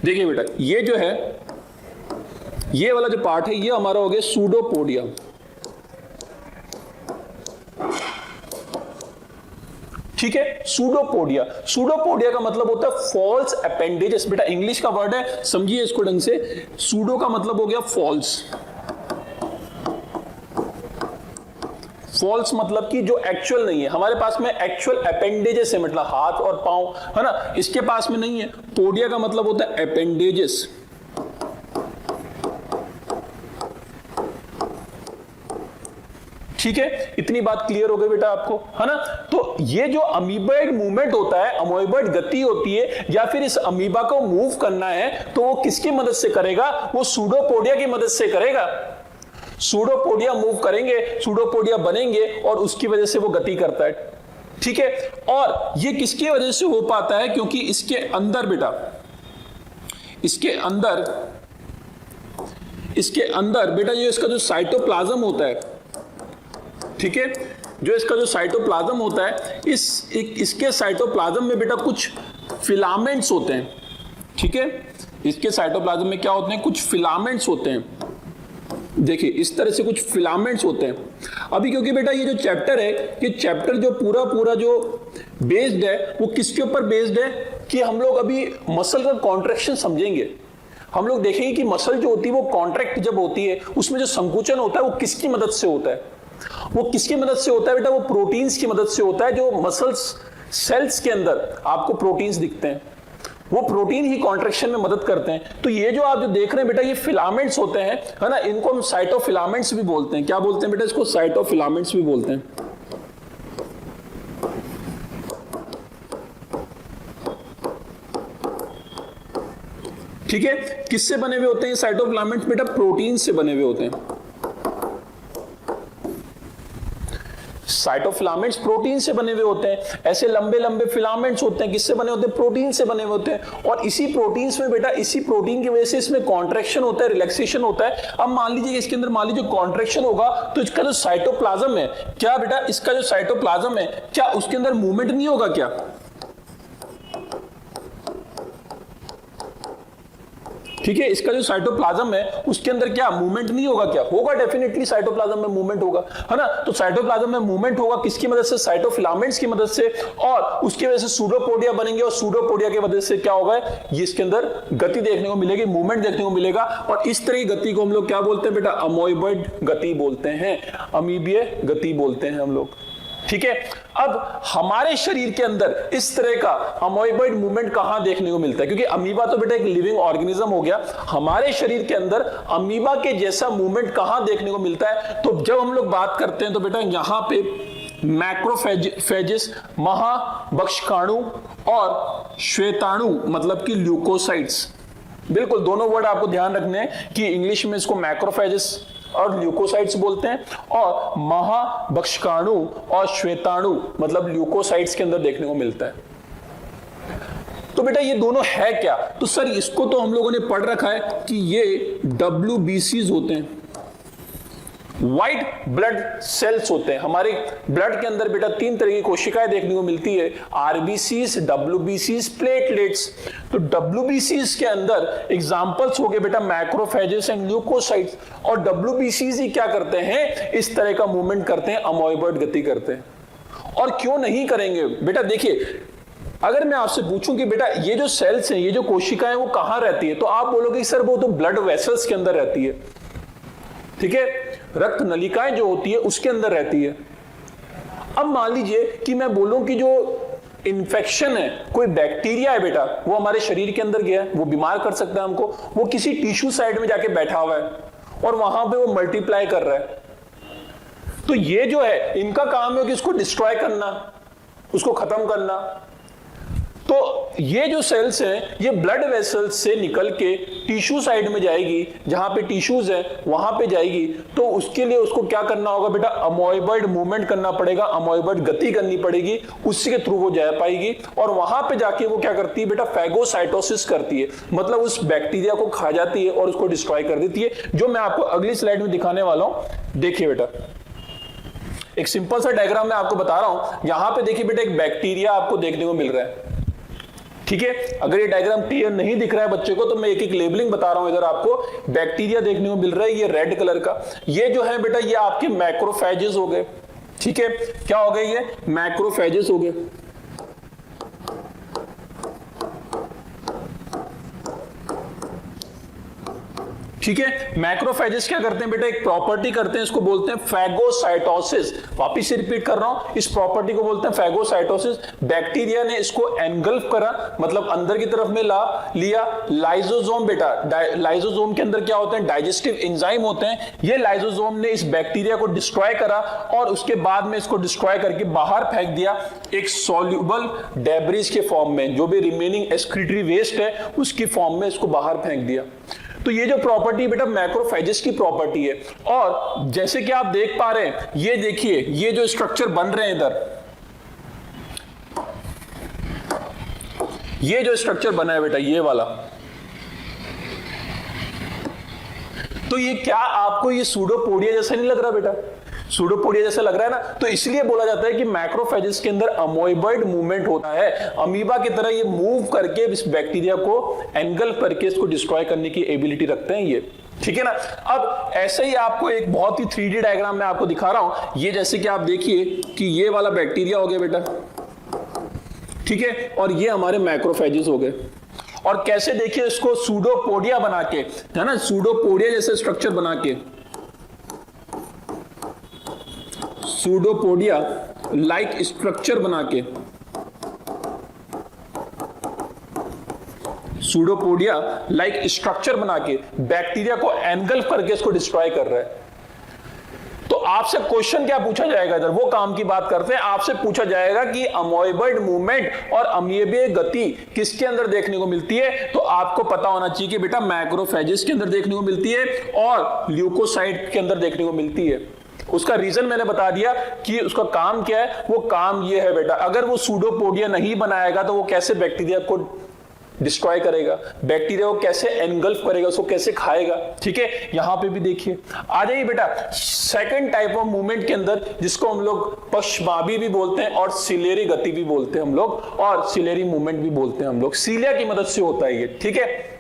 देखिए बेटा, ये जो है, ये वाला जो पार्ट है ये हमारा हो गया सूडोपोडिया, ठीक है, सूडोपोडिया। सूडोपोडिया का मतलब होता है फॉल्स अपेंडेजेस। बेटा इंग्लिश का वर्ड है, समझिए इसको ढंग से। सूडो का मतलब हो गया फॉल्स। फॉल्स मतलब कि जो एक्चुअल नहीं है। हमारे पास में एक्चुअल अपेंडेजेस है, मतलब हाथ और पांव, है ना, इसके पास में नहीं है। पोडिया का मतलब होता है अपेंडेजेस। ठीक है, इतनी बात क्लियर हो गई बेटा आपको, है ना। तो ये जो अमीबाइड मूवमेंट होता है, अमीबाइड गति होती है, या फिर इस अमीबा को मूव करना है तो वो किसकी मदद से करेगा? वो सूडोपोडिया की मदद से करेगा। सूडोपोडिया मूव करेंगे, सूडोपोडिया बनेंगे और उसकी वजह से वो गति करता है। ठीक है, और ये किसकी वजह से हो पाता है? क्योंकि इसके अंदर बेटा, इसके अंदर बेटा जो इसका जो साइटोप्लाज्म होता है, ठीक है, जो इसका जो साइटोप्लाज्म होता है, इसके साइटोप्लाज्म में बेटा कुछ फिलामेंट्स होते हैं। ठीक है, इसके साइटोप्लाज्म में क्या होते हैं? कुछ फिलामेंट्स होते हैं। देखिए इस तरह से कुछ फिलामेंट्स होते हैं। अभी क्योंकि बेटा ये जो चैप्टर है, ये चैप्टर जो पूरा जो बेस्ड है वो किसके ऊपर बेस्ड है कि हम लोग अभी मसल का कॉन्ट्रैक्शन समझेंगे। हम लोग देखेंगे कि मसल जो होती है वो कॉन्ट्रैक्ट जब होती है, उसमें जो संकुचन होता है वो किसकी मदद से होता है? वो किसकी मदद से होता है बेटा? वो प्रोटीन्स की मदद से होता है। जो मसल्स सेल्स के अंदर आपको प्रोटीन्स दिखते हैं, वो प्रोटीन ही कॉन्ट्रैक्शन में मदद करते हैं। तो ये जो आप जो देख रहे हैं बेटा, ये फिलामेंट्स होते हैं, है ना, इनको हम साइटोफिलामेंट्स भी बोलते हैं। क्या बोलते हैं बेटा? इसको साइटोफिलामेंट्स भी बोलते हैं। ठीक है, किससे बने हुए होते हैं साइटोफिलामेंट्स? बेटा प्रोटीन से बने हुए होते हैं। साइटोफिलामेंट्स प्रोटीन से बने हुए होते हैं। ऐसे लंबे लंबे फिलामेंट्स होते हैं, किससे बने होते हैं? प्रोटीन से बने हुए होते हैं। और इसी प्रोटीन्स में बेटा, इसी प्रोटीन की वजह से इसमें कॉन्ट्रैक्शन होता है, रिलैक्सेशन होता है। अब मान लीजिए इसके अंदर मान लीजिए कॉन्ट्रैक्शन होगा तो इसका जो साइटोप्लाज्म है, क्या बेटा इसका जो साइटोप्लाज्म है, क्या उसके अंदर मूवमेंट नहीं होगा? क्या ठीक है, इसका जो साइटोप्लाज्म है उसके अंदर क्या मूवमेंट नहीं होगा? क्या होगा? डेफिनेटली साइटोप्लाज्म में मूवमेंट होगा, है ना। तो साइटोप्लाज्म में मूवमेंट होगा किसकी मदद से? साइटोफिलामेंट्स की मदद से। और उसकी वजह से सूडोपोडिया बनेंगे, और सूडोपोडिया की वजह से क्या होगा? ये इसके अंदर गति देखने को मिलेगी, मूवमेंट देखने को मिलेगा। और इस तरह की गति को हम लोग क्या बोलते हैं बेटा? अमोइबॉइड गति बोलते हैं, अमीबीय गति बोलते हैं हम लोग। ठीक है, अब हमारे शरीर के अंदर इस तरह का अमोइबॉइड मूवमेंट कहां देखने को मिलता है? क्योंकि अमीबा तो बेटा एक लिविंग ऑर्गेनिज्म हो गया, हमारे शरीर के अंदर अमीबा के जैसा मूवमेंट कहां देखने को मिलता है? तो जब हम लोग बात करते हैं तो बेटा यहां पे मैक्रोफेजेस, महाभक्षकाणु और श्वेताणु मतलब कि ल्यूकोसाइट्स। बिल्कुल, दोनों वर्ड आपको ध्यान रखने हैं कि इंग्लिश में इसको मैक्रोफेजेस और ल्यूकोसाइट्स बोलते हैं, और महाभक्षकाणु और श्वेताणु मतलब ल्यूकोसाइट्स के अंदर देखने को मिलता है। तो बेटा ये दोनों है क्या? तो सर इसको तो हम लोगों ने पढ़ रखा है कि ये WBCs होते हैं, व्हाइट ब्लड सेल्स होते हैं। हमारे ब्लड के अंदर बेटा 3 तरह की कोशिकाएं देखने को मिलती है, RBCs, WBCs, प्लेटलेट्स। तो WBCs के अंदर एग्जांपल्स हो गए बेटा मैक्रोफेजेस एंड ल्यूकोसाइट्स। और WBCs ही क्या करते हैं? इस तरह का मूवमेंट करते हैं, अमोइबॉइड गति करते हैं। और क्यों नहीं करेंगे बेटा? देखिए, अगर मैं आपसे पूछूं कि बेटा ये जो सेल्स हैं, ये जो कोशिकाएं वो कहां रहती है, तो आप बोलोगे सर वो तो ब्लड वेसल्स के अंदर रहती है। ठीक है, रक्त नलिकाएं जो होती है उसके अंदर रहती है। अब मान लीजिए कि मैं बोलूं कि जो इन्फेक्शन है, कोई बैक्टीरिया है बेटा, वो हमारे शरीर के अंदर गया है, वो बीमार कर सकता है हमको, वो किसी टिश्यू साइड में जाके बैठा हुआ है और वहां पे वो मल्टीप्लाई कर रहा है। तो ये जो है इनका काम है कि उसको डिस्ट्रॉय करना, उसको खत्म करना। तो ये जो सेल्स हैं ये ब्लड वेसल्स से निकल के टिश्यू साइड में जाएगी, जहां पे टिश्यूज है वहां पे जाएगी। तो उसके लिए उसको क्या करना होगा बेटा? अमोइबॉइड मूवमेंट करना पड़ेगा, अमोइबॉइड गति करनी पड़ेगी, उसी के थ्रू वो जा पाएगी। और वहां पे जाके वो क्या करती है बेटा? फैगोसाइटोसिस करती है, मतलब उस बैक्टीरिया को खा जाती है और उसको डिस्ट्रॉय कर देती है, जो मैं आपको अगली स्लाइड में दिखाने वाला हूं। देखिए बेटा, एक सिंपल सा डायग्राम मैं आपको बता रहा हूं। यहां पे देखिए बेटा, एक बैक्टीरिया आपको देखने को मिल रहा है। ठीक है, अगर ये डायग्राम क्लियर नहीं दिख रहा है बच्चे को तो मैं एक एक लेबलिंग बता रहा हूं। इधर आपको बैक्टीरिया देखने को मिल रहा है, ये रेड कलर का। ये जो है बेटा, ये आपके मैक्रोफेजेस हो गए। ठीक है, क्या हो गए? ये मैक्रोफेजेस हो गए। ठीक है। मैक्रोफेजेस क्या करते हैं बेटा, एक प्रॉपर्टी करते हैं, इसको बोलते हैं फैगोसाइटोसिस। वापिस से रिपीट कर रहा हूं, इस प्रॉपर्टी को बोलते हैं फैगोसाइटोसिस। बैक्टीरिया ने इसको एनगल्फ करा, मतलब अंदर की तरफ में लिया लाइसोसोम। बेटा लाइसोसोम के अंदर क्या होते हैं, डाइजेस्टिव एंजाइम होते हैं। ये लाइसोसोम ने इस बैक्टीरिया को डिस्ट्रॉय करा और उसके बाद में इसको डिस्ट्रॉय करके बाहर फेंक दिया एक सॉल्युबल डेब्रिस के फॉर्म में, जो भी रिमेनिंग एक्सक्रीटरी वेस्ट है उसकी फॉर्म में इसको बाहर फेंक दिया। तो ये जो प्रॉपर्टी बेटा मैक्रोफेजेस की प्रॉपर्टी है। और जैसे कि आप देख पा रहे हैं, ये देखिए ये जो स्ट्रक्चर बन रहे हैं इधर, ये जो स्ट्रक्चर बना है बेटा ये वाला, तो ये क्या आपको ये सूडोपोडिया जैसा नहीं लग रहा बेटा? सूडोपोडिया जैसा लग रहा है ना? तो इसलिए बोला जाता है कि मैक्रोफेजेस के अंदर अमोइबॉइड मूवमेंट होता है। अमीबा की तरह ये मूव करके इस बैक्टीरिया को एनगल्फ करके इसको डिस्ट्रॉय करने की एबिलिटी रखते हैं ये, ठीक है ना। अब ऐसे ही आपको एक बहुत ही 3D डायग्राम में आपको दिखा रहा हूं। ये जैसे कि आप देखिए कि ये वाला बैक्टीरिया हो गया बेटा, ठीक है, और ये हमारे मैक्रोफेजेस हो गए। और कैसे देखिए इसको सूडोपोडिया बना के, है ना, सूडोपोडिया जैसे स्ट्रक्चर बना के, सूडोपोडिया लाइक स्ट्रक्चर बना के, सूडोपोडिया लाइक स्ट्रक्चर बना के बैक्टीरिया को एनगल्फ करके इसको डिस्ट्रॉय कर रहा है। तो आपसे क्वेश्चन क्या पूछा जाएगा इधर, वो काम की बात करते हैं। आपसे पूछा जाएगा कि अमोइबॉइड मूवमेंट और अमीबीय गति किसके अंदर देखने को मिलती है? तो आपको पता होना चाहिए कि बेटा मैक्रोफेजेस के अंदर देखने को मिलती है और ल्यूकोसाइट के अंदर देखने को मिलती है। उसका रीजन मैंने बता दिया कि उसका काम क्या है। वो काम ये है बेटा, अगर वो सूडोपोडिया नहीं बनाएगा तो वो कैसे बैक्टीरिया को डिस्ट्रॉय करेगा, बैक्टीरिया को कैसे एनगल्फ करेगा, उसको कैसे खाएगा, ठीक है। यहां पे भी देखिए, आ जाइए बेटा सेकंड टाइप ऑफ मूवमेंट के अंदर, जिसको हम लोग पश्चमाभी भी बोलते हैं और सिलेरी गति भी बोलते हैं हम लोग, और सिलेरी मूवमेंट भी बोलते हैं हम लोग। सीलिया की मदद से होता है ये, ठीक है।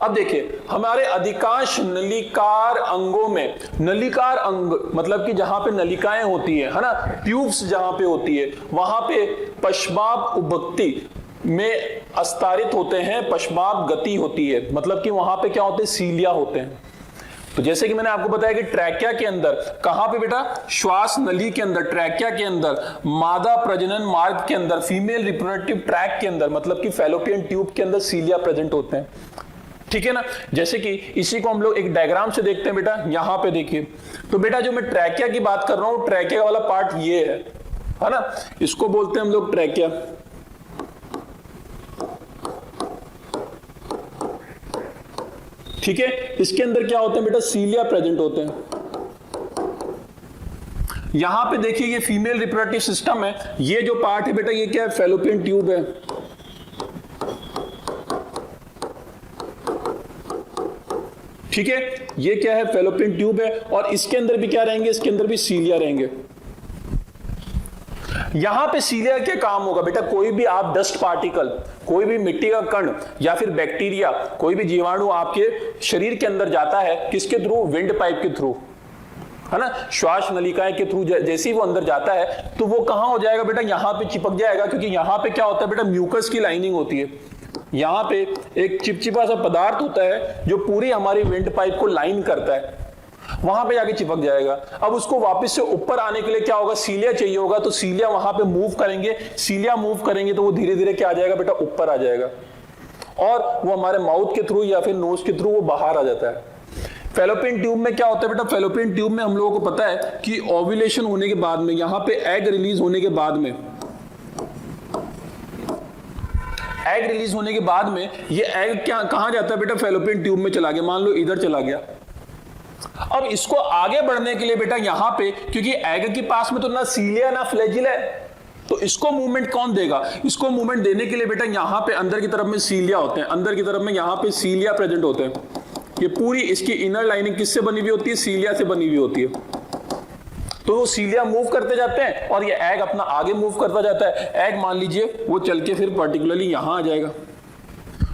अब देखिए हमारे अधिकांश नलिकार अंगों में, नलिकार अंग मतलब कि जहां पे नलिकाएं होती है ना, ट्यूब्स जहां पे होती है, वहां पे पश्चाप उभक्ति में अस्तारित होते हैं, पश्चाप गति होती है, मतलब कि वहां पे क्या होते हैं, सीलिया होते हैं। तो जैसे कि मैंने आपको बताया कि ट्रैकिया के अंदर, कहां पे बेटा, श्वास नली के अंदर, ट्रैकिया के अंदर, मादा प्रजनन मार्ग के अंदर, फीमेल रिप्रोडक्टिव ट्रैक के अंदर, मतलब कि फैलोपियन ट्यूब के अंदर सीलिया प्रेजेंट होते हैं, ठीक है ना। जैसे कि इसी को हम लोग एक डायग्राम से देखते हैं बेटा, यहां पे देखिए। तो बेटा जो मैं ट्रैकिया की बात कर रहा हूं, ट्रैकिया वाला पार्ट ये है ना, इसको बोलते हैं हम लोग ट्रैकिया। ठीक है, इसके अंदर क्या होते हैं बेटा, सीलिया प्रेजेंट होते हैं। यहां पे देखिए ये फीमेल रिप्रोडक्टिव सिस्टम है, ये जो पार्ट है बेटा ये क्या है, फैलोपियन ट्यूब है। ठीक है, ये क्या है, फैलोपियन ट्यूब है, और इसके अंदर भी क्या रहेंगे, इसके अंदर भी सीलिया रहेंगे। यहां पे सीलिया क्या काम होगा बेटा, कोई भी आप डस्ट पार्टिकल, कोई भी मिट्टी का कण या फिर बैक्टीरिया, कोई भी जीवाणु आपके शरीर के अंदर जाता है, किसके थ्रू, विंड पाइप के थ्रू, है ना, श्वास नलिकाएं के थ्रू जैसे ही वो अंदर जाता है तो वो कहां हो जाएगा बेटा, यहां पे चिपक जाएगा। क्योंकि यहां पे क्या होता है बेटा, म्यूकस की लाइनिंग होती है, यहां पे एक चिपचिपा सा पदार्थ होता है जो पूरी हमारी विंड पाइप को लाइन करता है, वहां पे जाके चिपक जाएगा। अब उसको वापस से ऊपर आने के लिए क्या होगा, सीलिया चाहिए होगा, तो सीलिया वहां पे मूव करेंगे, सीलिया मूव करेंगे तो वो धीरे धीरे क्या आ जाएगा बेटा, ऊपर आ जाएगा, और वो हमारे माउथ के थ्रू या फिर नोज के थ्रू वो बाहर आ जाता है। फैलोपियन ट्यूब में क्या होता है बेटा, फैलोपियन ट्यूब में हम लोगों को पता है कि ओव्यूलेशन होने के बाद में, यहां पे एग रिलीज होने के बाद में, एग रिलीज होने के बाद में ये एग क्या कहां जाता है बेटा, फैलोपियन ट्यूब में चला गया, मान लो इधर चला गया। अब इसको आगे बढ़ने के लिए बेटा यहां पे, क्योंकि एग के पास में तो ना सीलिया ना फ्लैजिला है, तो इसको मूवमेंट कौन देगा, इसको मूवमेंट देने के लिए बेटा यहां पे अंदर की तरफ में सीलिया होते हैं, अंदर की तरफ में यहां पे सीलिया प्रेजेंट होते हैं। ये पूरी इसकी इनर लाइनिंग किससे बनी हुई होती है, सीलिया से बनी हुई होती है। तो वो सीलिया मूव करते जाते हैं और ये एग अपना आगे मूव करता जाता है। एग मान लीजिए वो चल के फिर पर्टिकुलरली यहां आ जाएगा,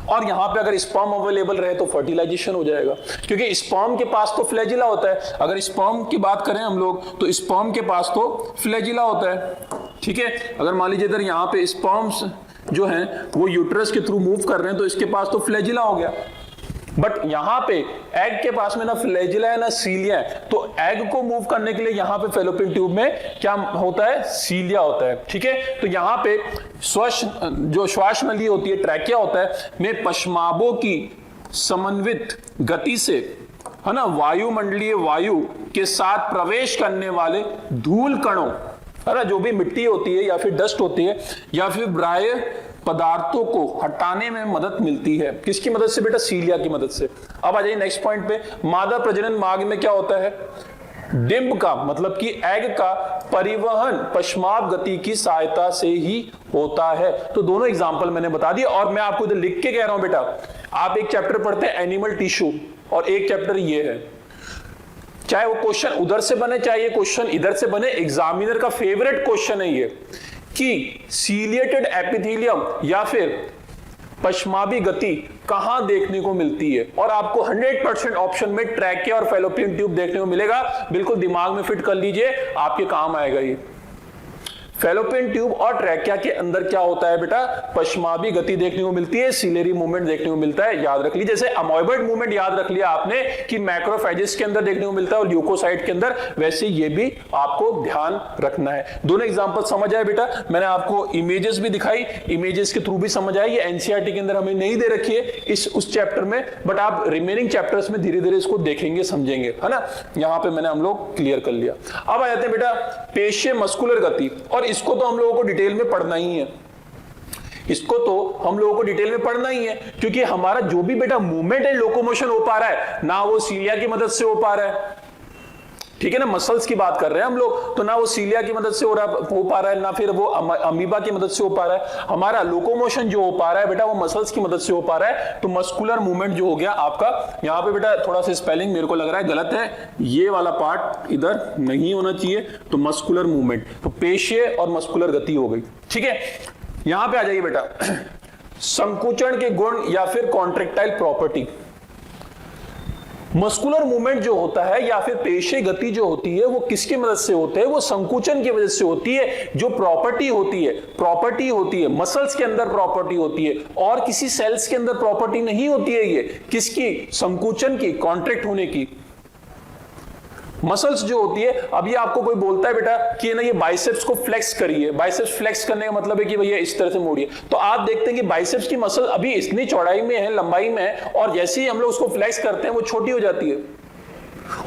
और यहां पे अगर स्पर्म अवेलेबल रहे तो फर्टिलाइजेशन हो जाएगा, क्योंकि स्पर्म के पास तो फ्लैजिला होता है। अगर स्पर्म की बात करें हम लोग तो स्पर्म के पास तो फ्लैजिला होता है। ठीक है, अगर मान लीजिए इधर यहां पे स्पर्म्स जो हैं वो यूट्रस के थ्रू मूव कर रहे हैं तो इसके पास तो फ्लैजिला हो गया। बट यहां पे एग के पास में ना फ्लैजिला है ना सीलिया है, तो एग को मूव करने के लिए यहां पे फैलोपियन ट्यूब में क्या होता है, सीलिया होता है। ठीक है, तो यहां पे जो श्वास नली होती है, ट्रैकिया होता है, में पश्माबों की समन्वित गति से, है ना, वायुमंडलीय वायु के साथ प्रवेश करने वाले धूल कणों, है ना, जो भी मिट्टी होती है या फिर डस्ट होती है या फिर बाह्य पदार्थों को हटाने में मदद मिलती है। किसकी मदद से बेटा, सीलिया की मदद से। अब आ जाइए नेक्स्ट पॉइंट पे, मादा प्रजनन मार्ग में क्या होता है, डिंब का मतलब कि एग का परिवहन पश्चात गति की सहायता से ही होता है। तो दोनों एग्जांपल मैंने बता दिए, और मैं आपको इधर लिख के कह रहा हूं बेटा, आप एक चैप्टर पढ़ते हैं एनिमल टिश्यू और एक चैप्टर ये है, चाहे वो क्वेश्चन उधर से बने चाहे ये क्वेश्चन इधर से बने, एग्जामिनर का फेवरेट क्वेश्चन है ये कि सीलिएटेड एपिथेलियम या फिर पश्माबी गति कहां देखने को मिलती है, और आपको 100% ऑप्शन में ट्रैकिया और फैलोपियन ट्यूब देखने को मिलेगा। बिल्कुल दिमाग में फिट कर लीजिए, आपके काम आएगा ये। फैलोपियन ट्यूब और ट्रैकिया के अंदर क्या होता है बेटा, पश्माबी गति देखने को मिलती है, सिलेरी मूवमेंट देखने को मिलता है। याद रख लीजिए, जैसे अमोइबॉइड मूवमेंट याद रख लिया आपने कि मैक्रोफेजेस के अंदर देखने को मिलता है और ल्यूकोसाइट के अंदर, वैसे ये भी आपको ध्यान रखना है। दोनों एग्जांपल समझ आए बेटा, मैंने आपको इमेजेस भी दिखाई, इमेजेस के थ्रू भी समझ आए। ये एनसीईआरटी के अंदर हमें नहीं दे रखी है उस चैप्टर में, बट आप रिमेनिंग चैप्टर्स में धीरे धीरे इसको देखेंगे समझेंगे, है ना। यहां पर मैंने हम लोग क्लियर कर लिया। अब आ जाते हैं बेटा पेशीय मस्कुलर गति, और इसको तो हम लोगों को डिटेल में पढ़ना ही है, इसको तो हम लोगों को डिटेल में पढ़ना ही है, क्योंकि हमारा जो भी बेटा मूवमेंट है, लोकोमोशन हो पा रहा है ना, वो सीलिया की मदद से हो पा रहा है। ठीक है ना, मसल्स की बात कर रहे हैं हम लोग, तो ना वो सीलिया की मदद से हो पा रहा है, ना फिर वो अमीबा की मदद से हो पा रहा है। हमारा लोकोमोशन जो हो पा रहा है बेटा, वो मसल्स की मदद से हो पा रहा है। तो मस्कुलर मूवमेंट जो हो गया आपका, यहाँ पे बेटा थोड़ा सा स्पेलिंग मेरे को लग रहा है गलत है, ये वाला पार्ट इधर नहीं होना चाहिए, तो मस्कुलर मूवमेंट, तो पेशीय और मस्कुलर गति हो गई। ठीक है, यहां पे आ जाइए बेटा संकुचन के गुण या फिर कॉन्ट्रेक्टाइल प्रॉपर्टी। मस्कुलर मूवमेंट जो होता है या फिर पेशीय गति जो होती है, वो किसकी मदद से होते हैं, वो संकुचन की वजह से होती है। जो प्रॉपर्टी होती है मसल्स के अंदर प्रॉपर्टी होती है, और किसी सेल्स के अंदर प्रॉपर्टी नहीं होती है। ये किसकी, संकुचन की, कॉन्ट्रैक्ट होने की। मसल्स जो होती है, अभी आपको कोई बोलता है बेटा कि ना ये बाइसेप्स को फ्लेक्स करिए, बाइसेप्स फ्लेक्स करने का मतलब है कि भैया इस तरह से मोड़िए, तो आप देखते हैं कि बाइसेप्स की मसल अभी इतनी चौड़ाई में है, लंबाई में है, और जैसे ही हम लोग उसको फ्लेक्स करते हैं वो छोटी हो जाती है।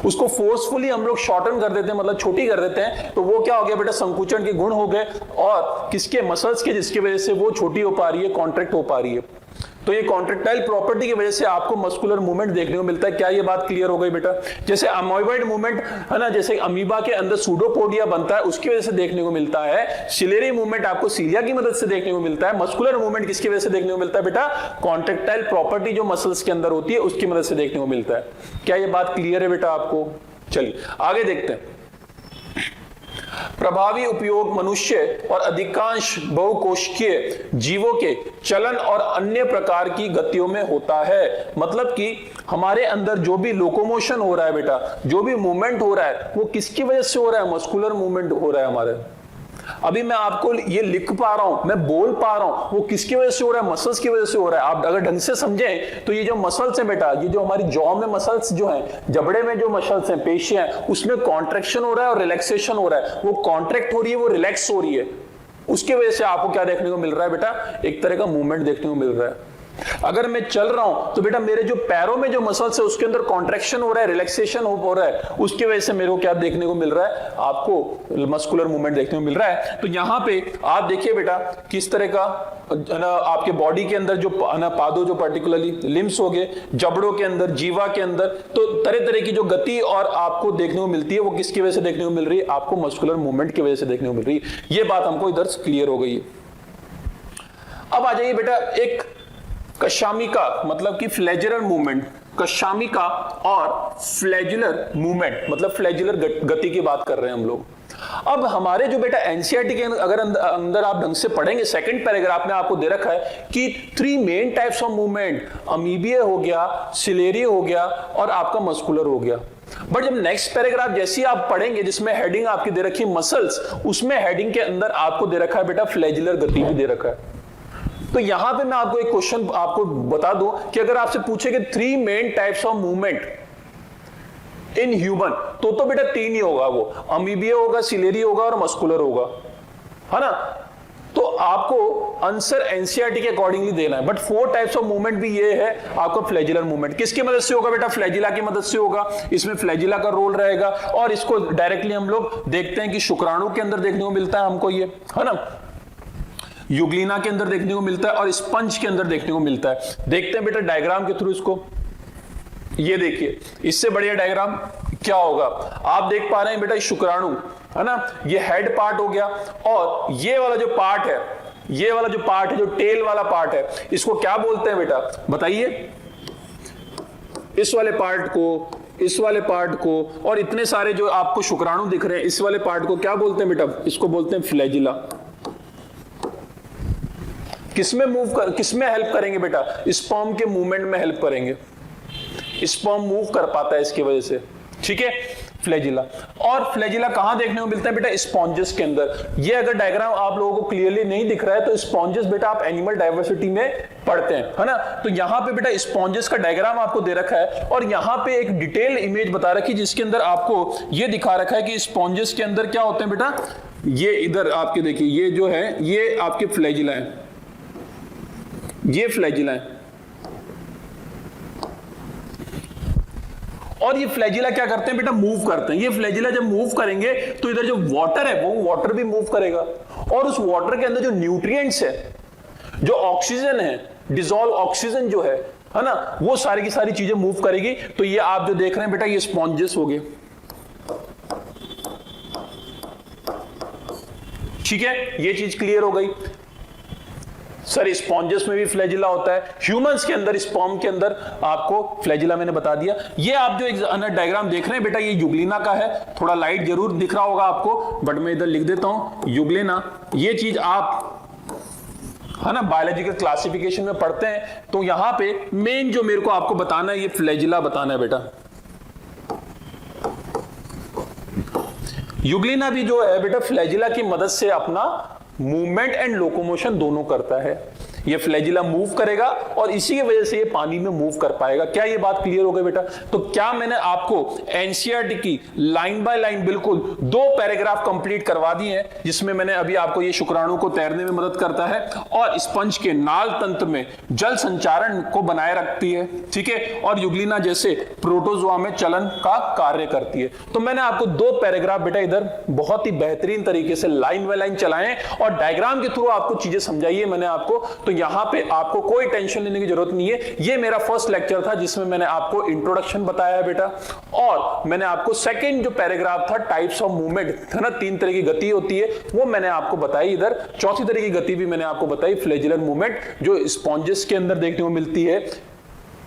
उसको फोर्सफुली हम लोग शॉर्टन कर देते हैं, मतलब छोटी कर देते हैं, तो वो क्या हो गया बेटा, संकुचन के गुण हो गए, और किसके, मसल्स के, जिसकी वजह से वो छोटी हो पा रही है, कॉन्ट्रैक्ट हो पा रही है। तो ये कॉन्ट्रैक्टाइल प्रॉपर्टी की वजह से आपको मस्कुलर मूवमेंट देखने को मिलता है। क्या ये बात क्लियर हो गई बेटा? जैसे अमोइबॉइड मूवमेंट है ना, जैसे अमीबा के अंदर सूडोपोडिया बनता है, उसकी वजह से देखने को मिलता है। सिलेरी मूवमेंट आपको सीलिया की मदद से देखने को मिलता है। मस्कुलर मूवमेंट किसकी वजह से देखने को मिलता है बेटा? कॉन्ट्रैक्टाइल प्रॉपर्टी जो मसल्स के अंदर होती है उसकी मदद से देखने को मिलता है। क्या ये बात क्लियर है बेटा आपको? चलिए आगे देखते हैं। प्रभावी उपयोग मनुष्य और अधिकांश बहुकोशिकीय जीवों के चलन और अन्य प्रकार की गतियों में होता है। मतलब कि हमारे अंदर जो भी लोकोमोशन हो रहा है बेटा, जो भी मूवमेंट हो रहा है, वो किसकी वजह से हो रहा है? मस्कुलर मूवमेंट हो रहा है हमारे। अभी मैं आपको ये लिख पा रहा हूं, मैं बोल पा रहा हूं, वो किसकी वजह से हो रहा है? मसल्स की वजह से हो रहा है। आप अगर ढंग से समझें तो ये जो मसल्स हैं बेटा, ये जो हमारी जॉ में मसल्स जो हैं, जबड़े में जो मसल्स हैं, पेशियां हैं, उसमें कॉन्ट्रैक्शन हो रहा है और रिलैक्सेशन हो रहा है। वो कॉन्ट्रैक्ट हो रही है, वो रिलैक्स हो रही है, उसकी वजह से आपको क्या देखने को मिल रहा है बेटा? एक तरह का मूवमेंट देखने को मिल रहा है। अगर मैं चल रहा हूं तो बेटा मेरे जो पैरों में जो मसल्स है उसके अंदर कॉन्ट्रैक्शन हो रहा है, रिलैक्सेशन हो रहा है, उसकी वजह से मेरे को क्या देखने को मिल रहा है? आपको मस्कुलर मूवमेंट देखने को मिल रहा है। तो यहां पे आप देखिए बेटा किस तरह का आपके बॉडी के अंदर जो पादों, जो पर्टिकुलरली लिम्स हो गए, जबड़ों के अंदर, जीवा के अंदर, तो तरह तरह की जो गति और आपको देखने को मिलती है, वो किसकी वजह से देखने को मिल रही है? आपको मस्कुलर मूवमेंट की वजह से देखने को मिल रही है। ये बात हमको इधर क्लियर हो गई है। अब आ जाइए बेटा एक कशामिका, मतलब कि फ्लैजुलर मूवमेंट, कशामिका और फ्लैजुलर मूवमेंट मतलब फ्लैजुलर गति की बात कर रहे हैं हम लोग। अब हमारे जो बेटा एनसीईआरटी के अगर अंदर आप ढंग से पढ़ेंगे, सेकंड पैराग्राफ में आपको दे रखा है कि 3 मेन टाइप्स ऑफ मूवमेंट, अमीबिय हो गया, सिलेरी हो गया और आपका मस्कुलर हो गया। बट जब नेक्स्ट पैराग्राफ जैसी आप पढ़ेंगे जिसमें हेडिंग आपकी दे रखी मसल्स, उसमें हेडिंग के अंदर आपको दे रखा है बेटा फ्लैजुलर गति भी दे रखा है। तो यहां पे मैं आपको एक क्वेश्चन आपको बता दूं कि अगर आपसे पूछे कि 3 main types of movement in human, तो बेटा 3 ही होगा, वो अमीबिया होगा, सिलेरी होगा और मस्कुलर होगा, है ना। तो आपको आंसर एनसीईआरटी के अकॉर्डिंगली देना है। बट 4 टाइप्स ऑफ मूवमेंट भी ये है आपका फ्लैजिलर मूवमेंट। किसकी मदद से होगा बेटा? फ्लैजिला की मदद से होगा। इसमें फ्लैजिला का रोल रहेगा और इसको डायरेक्टली हम लोग देखते हैं कि शुक्राणु के अंदर देखने को मिलता है हमको, ये है ना, यूग्लिना के अंदर देखने को मिलता है और स्पंज के अंदर देखने को मिलता है। देखते हैं बेटा डायग्राम के थ्रू इसको। ये देखिए, इससे बढ़िया डायग्राम क्या होगा? आप देख पा रहे हैं बेटा शुक्राणु, है ना, ये हेड पार्ट हो गया और ये वाला जो पार्ट है, ये वाला जो पार्ट है, जो टेल वाला पार्ट है, इसको क्या बोलते हैं बेटा? बताइए। इस वाले पार्ट को, इस वाले पार्ट को और इतने सारे जो आपको शुक्राणु दिख रहे हैं, इस वाले पार्ट को क्या बोलते हैं बेटा? इसको बोलते हैं फ्लैजिला। किसमें हेल्प करेंगे बेटा? स्पर्म के मूवमेंट में हेल्प करेंगे। स्पर्म मूव कर पाता है इसकी वजह से, ठीक है, फ्लैजिला। और फ्लैजिला कहां देखने को मिलता है बेटा? स्पॉन्जेस के अंदर। ये अगर डायग्राम आप लोगों को क्लियरली नहीं दिख रहा है तो स्पॉन्जेस बेटा आप एनिमल डाइवर्सिटी में पढ़ते हैं, है ना। तो यहां पे बेटा स्पॉन्जेस का डायग्राम आपको दे रखा है और यहां पे एक डिटेल इमेज बता रखी है जिसके अंदर आपको ये दिखा रखा है कि स्पॉन्जेस के अंदर क्या होते हैं बेटा। ये इधर आपके देखिए, ये जो है ये आपके फ्लैजिला है, ये फ्लैजिला है। और ये फ्लैजिला क्या करते हैं बेटा? मूव करते हैं। ये फ्लैजिला जब मूव करेंगे तो इधर जो वाटर है वो वाटर भी मूव करेगा और उस वाटर के अंदर जो न्यूट्रिएंट्स है, जो ऑक्सीजन है, डिसॉल्व ऑक्सीजन जो है ना, वो सारी की सारी चीजें मूव करेगी। तो ये आप जो देख रहे हैं बेटा ये स्पॉन्जेस हो गए, ठीक है, ये चीज क्लियर हो गई। सर स्पॉन्जेस में भी फ्लैजिला होता है, ह्यूमंस के अंदर, स्पर्म के अंदर आपको फ्लैजिला मैंने बता दिया। ये आप जो एक डायग्राम देख रहे हैं बेटा ये यूग्लिना का है। थोड़ा लाइट जरूर दिख रहा होगा आपको बट मैं इधर लिख देता हूं यूग्लिना। ये चीज आप, है ना, बायोलॉजिकल क्लासिफिकेशन में पढ़ते हैं। तो यहां पे मेन जो मेरे को आपको बताना है ये फ्लैजिला बताना है बेटा। यूग्लिना भी जो है बेटा फ्लैजिला की मदद से अपना मूवमेंट एंड लोकोमोशन दोनों करता है। ये फ्लैजिला मूव करेगा और इसी की वजह से ये पानी में मूव कर पाएगा। क्या ये बात क्लियर हो गई बेटा? तो क्या मैंने आपको एनसीईआरटी की लाइन बाय लाइन बिल्कुल 2 पैराग्राफ कंप्लीट करवा दिए हैं, जिसमें मैंने अभी आपको ये शुक्राणु को तैरने में मदद करता है और स्पंज के नाल तंत्र में जल संचारण को बनाए रखती है, ठीक है, और यूग्लिना जैसे प्रोटोजोआ में चलन का कार्य करती है। तो मैंने आपको 2 पैराग्राफ बेटा इधर बहुत ही बेहतरीन तरीके से लाइन बाय लाइन चलाएं और डायग्राम के थ्रू आपको चीजें समझाइए मैंने आपको। तो यहां पे आपको कोई टेंशन लेने की जरूरत नहीं है। ये मेरा फर्स्ट लेक्चर था जिसमें मैंने आपको इंट्रोडक्शन बताया है बेटा और मैंने आपको सेकंड जो पैराग्राफ था टाइप्स ऑफ मूवमेंट था ना, 3 तरह की गति होती है वो मैंने आपको बताई। इधर चौथी तरह की गति भी मैंने आपको बताई, फ्लैजिलर मूवमेंट, जो स्पॉन्जेस के अंदर देखने को मिलती है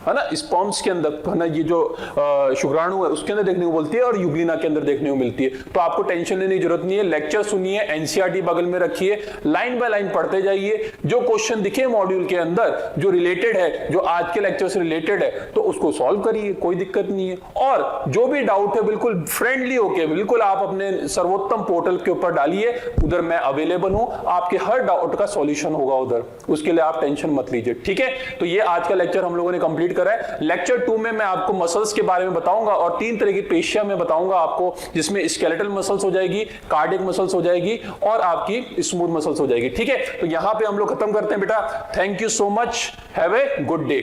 ना, स्पर्म्स के अंदर, है ना, ये जो शुक्राणु है उसके अंदर देखने को मिलती है और यूग्लिना के अंदर देखने को मिलती है। तो आपको टेंशन लेने की जरूरत नहीं है। लेक्चर सुनिए, एनसीईआरटी बगल में रखिए, लाइन बाय लाइन पढ़ते जाइए। जो क्वेश्चन दिखे मॉड्यूल के अंदर जो रिलेटेड है, जो आज के लेक्चर से रिलेटेड है, तो उसको सॉल्व करिए, कोई दिक्कत नहीं है। और जो भी डाउट है बिल्कुल फ्रेंडली होके बिल्कुल आप अपने सर्वोत्तम पोर्टल के ऊपर डालिए, उधर मैं अवेलेबल हूं, आपके हर डाउट का सॉल्यूशन होगा उधर, उसके लिए आप टेंशन मत लीजिए, ठीक है। तो ये आज का लेक्चर हम लोगों ने कंप्लीट करा है। लेक्चर 2 में मैं आपको मसल्स के बारे में बताऊंगा और 3 तरह की पेशियां में बताऊंगा आपको, जिसमें स्केलेटल मसल्स हो जाएगी, कार्डियक मसल्स हो जाएगी और आपकी स्मूथ मसल्स हो जाएगी, ठीक है। तो यहां पे हम लोग खत्म करते हैं बेटा। Thank you so much, have a good day.